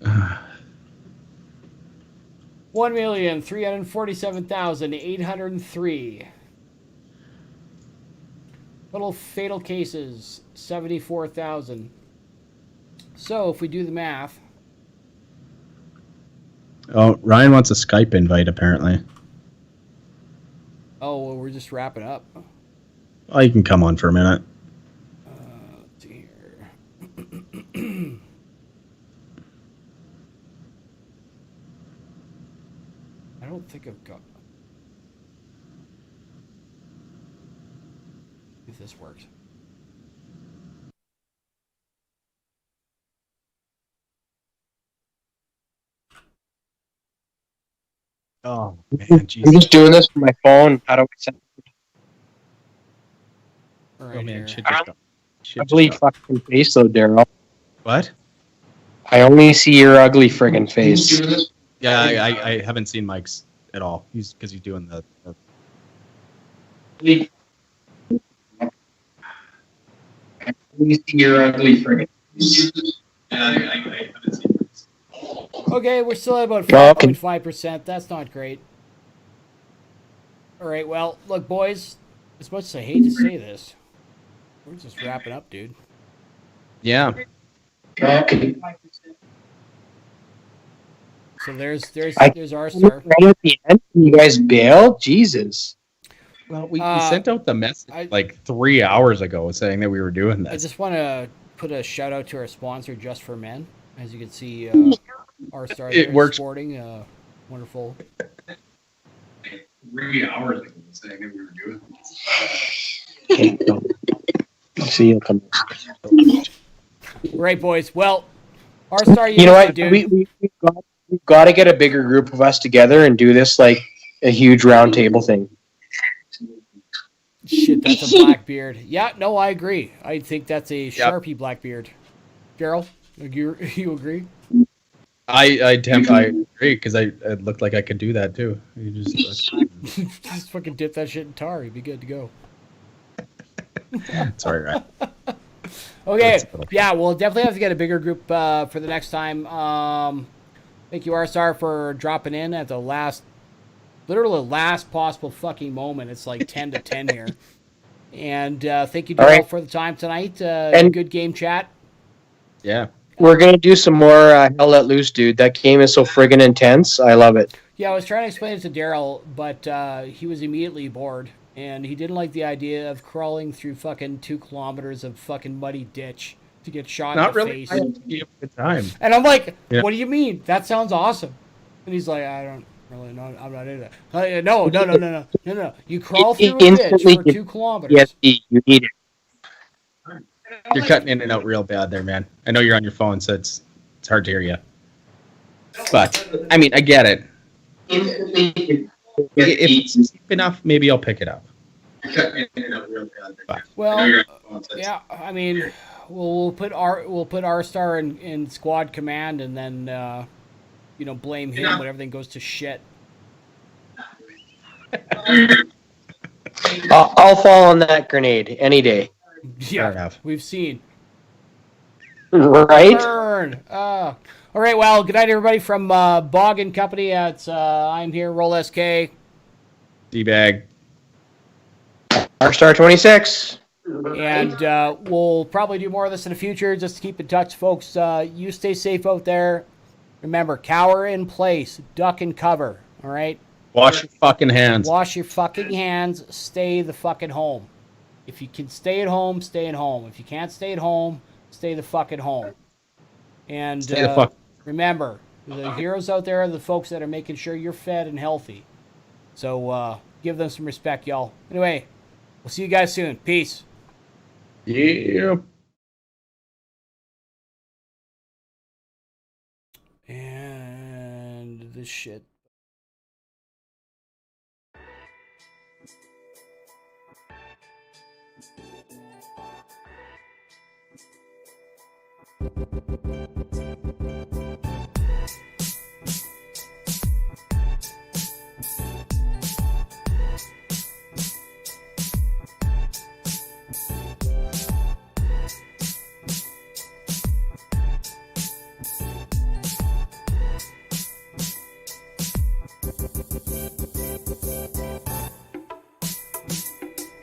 1,347,803. Total fatal cases 74,000. So if we do the math. Oh, Ryan wants a Skype invite, apparently. Oh, well, we're just wrapping up. Oh, you can come on for a minute. Let's see here. I don't think I've got... If this works. Oh, man, Jesus. I'm just doing this from my phone. How do I send it? All right, oh, man, ugly fucking face, though, Daryl. What? I only see your ugly friggin' face. Yeah, I haven't seen Mike's at all. Because he's doing the... I only see your ugly friggin' face. I haven't seen Mike's. Okay, we're still at about 5.5%. That's not great. All right, well, look, boys, as much as I hate to say this, we're just wrapping up, dude. Yeah. So there's our star. star. Right at the end, you guys bailed? Jesus. Well, we sent out the message like 3 hours ago saying that we were doing this. I just want to put a shout out to our sponsor, Just for Men. As you can see, our star it works. Sporting, wonderful. 3 hours ago saying that we were doing this. See you come. Right, boys. Well, our star. You know what? Dude. We've got to get a bigger group of us together and do this like a huge round table thing. Shit, that's a Blackbeard. Yeah, no, I agree. I think that's a Sharpie Blackbeard. Gerald, you agree? I agree because I looked like I could do that too. You just just fucking dip that shit in tar. You'd be good to go. Sorry, right? Okay, yeah, we'll definitely have to get a bigger group for the next time. Thank you, Arsar, for dropping in at the literally last possible fucking moment. It's like 10 to 10 here. And thank you, Daryl, for the time tonight. And good game chat. Yeah. We're going to do some more Hell Let Loose, dude. That game is so friggin' intense. I love it. Yeah, I was trying to explain it to Daryl, but he was immediately bored. And he didn't like the idea of crawling through fucking 2 kilometers of fucking muddy ditch to get shot in the face. Not really a good time. And I'm like, what do you mean? That sounds awesome. And he's like, I don't really know. I'm not into that. No. You crawl through a ditch for 2 kilometers. Yes, you need it. You're cutting in and out real bad there, man. I know you're on your phone, so it's hard to hear you. But, I mean, I get it. If it's deep enough, maybe I'll pick it up. Well, yeah, I mean, we'll put R Star in squad command, and then blame him when everything goes to shit. I'll fall on that grenade any day. Yeah, Fair enough. we've seen. Right? Burn. All right. Well, good night, everybody, from Bog and Company. I'm here. Roll SK. D-bag. R-Star 26. And we'll probably do more of this in the future. Just to keep in touch, folks. You stay safe out there. Remember, cower in place, duck and cover. All right. Wash your fucking hands. Wash your fucking hands. Stay the fucking home. If you can stay at home, stay at home. If you can't stay at home, stay the fuck at home. And Stay the fuck. Remember, the heroes out there are the folks that are making sure you're fed and healthy. So give them some respect, y'all. Anyway, we'll see you guys soon. Peace. Yeah. And this shit.